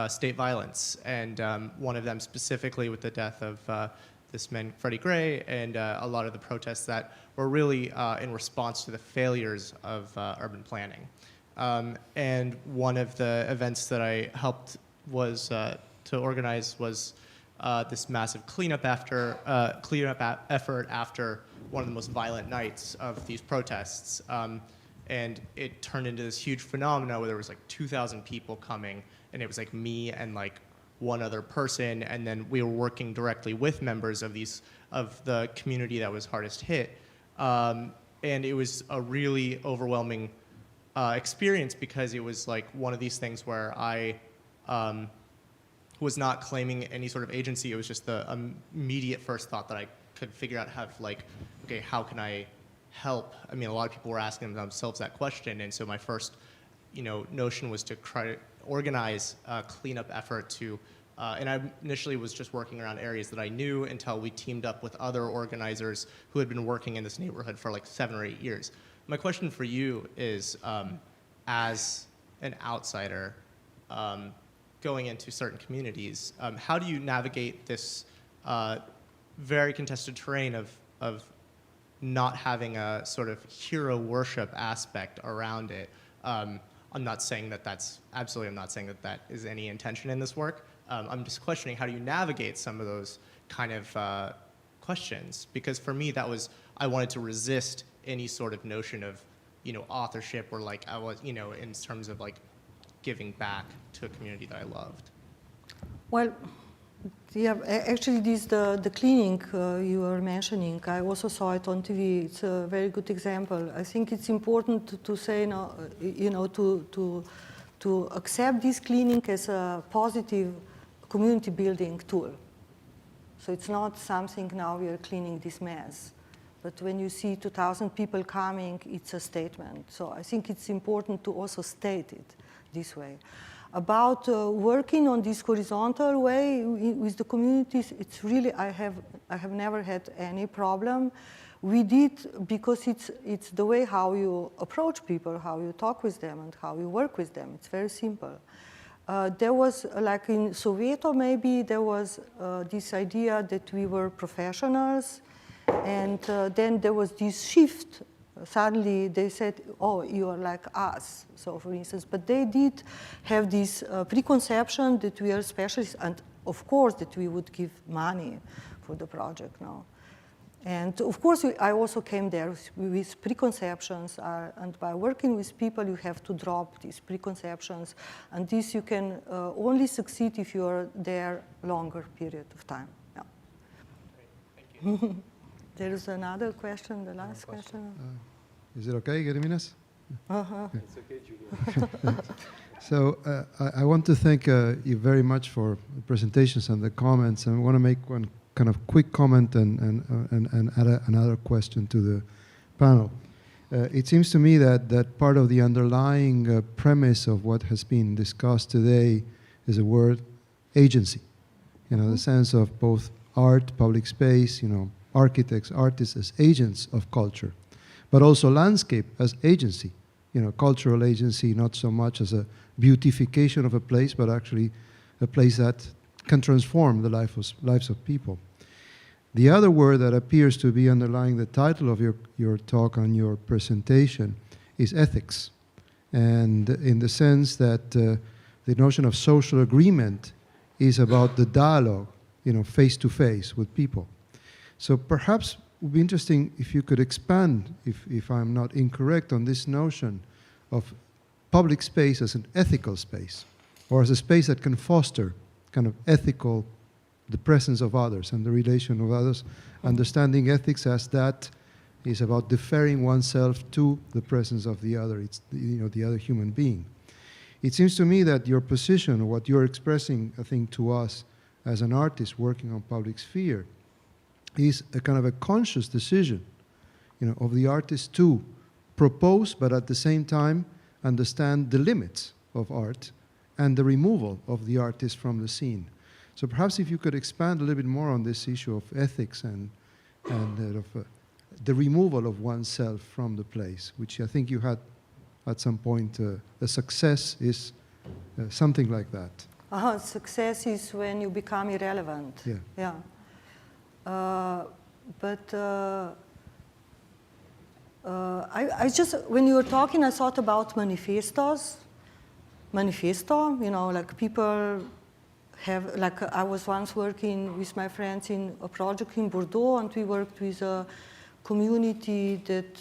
state violence, and one of them specifically with the death of this man, Freddie Gray, and a lot of the protests that were really in response to the failures of urban planning. And one of the events that I helped was to organize was this massive cleanup effort after one of the most violent nights of these protests. And it turned into this huge phenomenon where there was like 2,000 people coming, and it was like me and like one other person, and then we were working directly with members of the community that was hardest hit. And it was a really overwhelming experience, because it was like one of these things where I was not claiming any sort of agency. It was just the immediate first thought that I could figure out okay, how can I help? I mean, a lot of people were asking themselves that question, and so my first, notion was to try to organize a cleanup effort to, and I initially was just working around areas that I knew until we teamed up with other organizers who had been working in this neighborhood for like 7 or 8 years. My question for you is, as an outsider going into certain communities, how do you navigate this very contested terrain of not having a sort of hero worship aspect around it? I'm not saying that I'm not saying that is any intention in this work. I'm just questioning, how do you navigate some of those kind of questions? Because for me, I wanted to resist any sort of notion of, authorship, or like I was, in terms of like giving back to a community that I loved. Well, yeah, actually, the cleaning you were mentioning, I also saw it on TV. It's a very good example. I think it's important to say, to accept this cleaning as a positive community building tool. So it's not something now we are cleaning this mess. But when you see 2,000 people coming, it's a statement. So I think it's important to also state it this way. About working on this horizontal way with the communities, it's really, I have never had any problem. We did, because it's the way how you approach people, how you talk with them, and how you work with them. It's very simple. There was, like in Soweto maybe, there was this idea that we were professionals, and then there was this shift. Suddenly they said, oh, you are like us, so for instance. But they did have this preconception that we are specialists, and of course that we would give money for the project now. And of course, I also came there with preconceptions, and by working with people, you have to drop these preconceptions, and this you can only succeed if you are there longer period of time. Yeah. Great. Thank you. There is another question, the last question. Is it okay, Gediminas? It's okay, Julia. So I want to thank you very much for the presentations and the comments. And I want to make one kind of quick comment and add another question to the panel. It seems to me that part of the underlying premise of what has been discussed today is the word agency. The sense of both art, public space, architects, artists as agents of culture, but also landscape as agency, cultural agency, not so much as a beautification of a place, but actually a place that can transform the lives of people. The other word that appears to be underlying the title of your talk and your presentation is ethics, and in the sense that the notion of social agreement is about the dialogue, face to face with people. So perhaps would be interesting if you could expand, if I'm not incorrect, on this notion of public space as an ethical space, or as a space that can foster kind of ethical, the presence of others and the relation of others, understanding ethics as that is about deferring oneself to the presence of the other, it's the other human being. It seems to me that your position, or what you're expressing, I think, to us as an artist working on public sphere, is a kind of a conscious decision, of the artist to propose, but at the same time understand the limits of art and the removal of the artist from the scene. So perhaps if you could expand a little bit more on this issue of ethics and the removal of oneself from the place, which I think you had at some point, a success is something like that. Success is when you become irrelevant. Yeah. I just, when you were talking, I thought about manifesto, like people have, like I was once working with my friends in a project in Bordeaux, and we worked with a community that,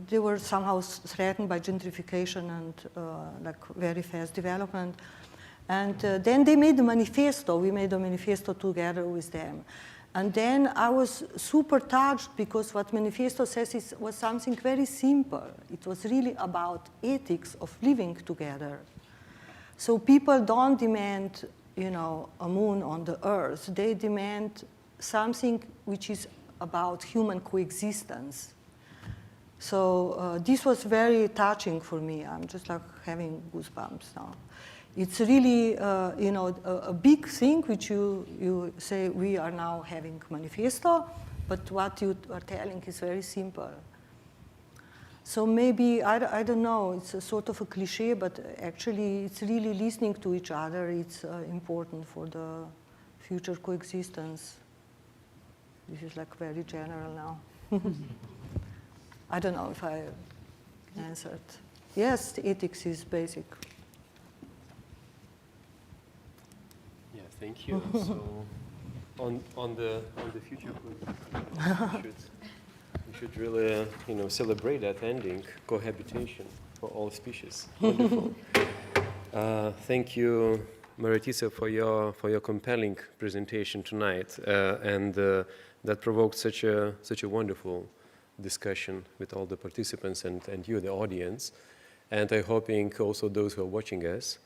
they were somehow threatened by gentrification and like very fast development. And then they made a manifesto. We made a manifesto together with them. And then I was super touched because what manifesto says was something very simple. It was really about ethics of living together. So people don't demand, a moon on the earth. They demand something which is about human coexistence. So this was very touching for me. I'm just like having goosebumps now. It's really, a big thing which you say we are now having manifesto, but what you are telling is very simple. So maybe, I don't know, it's a sort of a cliche, but actually it's really listening to each other. It's important for the future coexistence. This is like very general now. I don't know if I answered. Yes, ethics is basic. Yeah, thank you. So on the future, we should really, celebrate that ending, cohabitation for all species. Wonderful. Thank you, Marjetica, for your compelling presentation tonight, and that provoked such a wonderful discussion with all the participants and you, the audience, and I'm hoping also those who are watching us.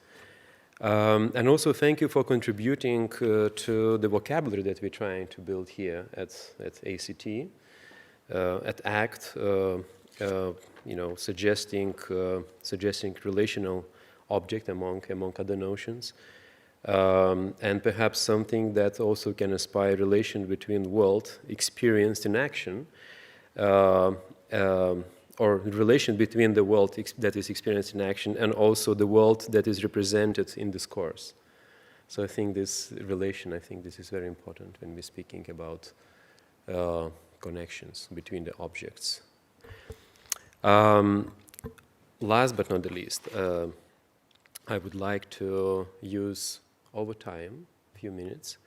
And also thank you for contributing to the vocabulary that we're trying to build here at ACT, at ACT, suggesting relational object among other notions, and perhaps something that also can aspire relation between world experienced in action, or relation between the world that is experienced in action and also the world that is represented in discourse. So I think this relation, this is very important when we're speaking about connections between the objects. Last but not the least, I would like to use over time, a few minutes,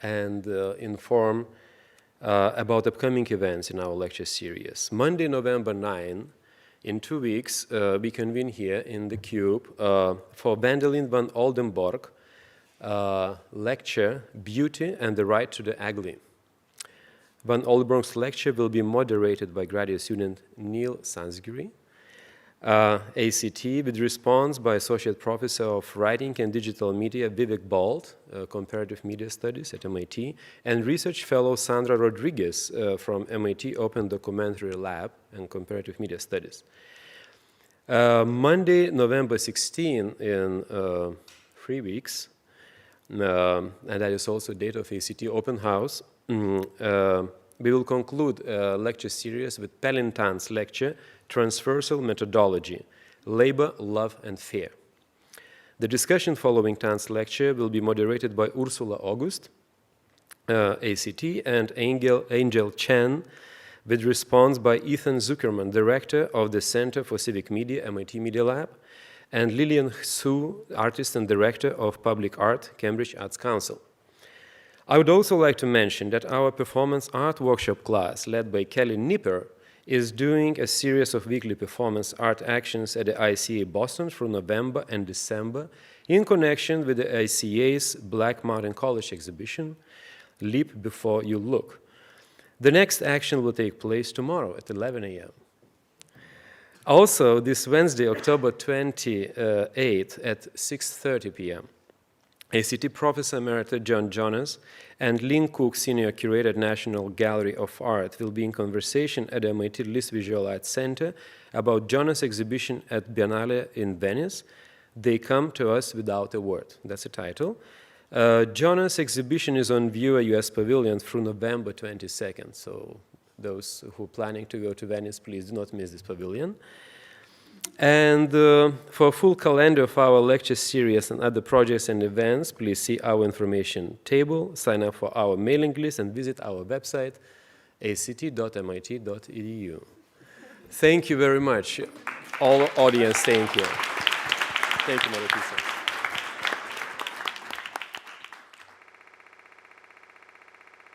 and inform about upcoming events in our lecture series. Monday, November 9, in 2 weeks, we convene here in the Cube for Wendelin van Oldenborg lecture, Beauty and the Right to the Ugly. Van Oldenborg's lecture will be moderated by graduate student Neil Sansgiri, ACT, with response by Associate Professor of Writing and Digital Media Vivek Bald, Comparative Media Studies at MIT, and Research Fellow Sandra Rodriguez from MIT Open Documentary Lab and Comparative Media Studies. Monday, November 16, in 3 weeks, and that is also date of ACT Open House, we will conclude a lecture series with Pelin Tan's lecture, Transversal Methodology, Labor, Love, and Fear. The discussion following Tan's lecture will be moderated by Ursula August, ACT, and Angel Chen, with response by Ethan Zuckerman, Director of the Center for Civic Media, MIT Media Lab, and Lillian Su, Artist and Director of Public Art, Cambridge Arts Council. I would also like to mention that our performance art workshop class, led by Kelly Nipper, is doing a series of weekly performance art actions at the ICA Boston through November and December in connection with the ICA's Black Mountain College exhibition, Leap Before You Look. The next action will take place tomorrow at 11 a.m. Also, this Wednesday, October 28th at 6:30 p.m., ACT Professor Emerita John Jonas and Lynn Cook, Senior Curator at National Gallery of Art, will be in conversation at the MIT List Visual Arts Center about Jonas' exhibition at Biennale in Venice, They Come to Us Without a Word. That's the title. Jonas' exhibition is on view at US Pavilion through November 22nd, so those who are planning to go to Venice, please do not miss this pavilion. And for a full calendar of our lecture series and other projects and events, please see our information table, sign up for our mailing list, and visit our website, act.mit.edu. Thank you very much. All audience, thank you. Thank you, Marjetica.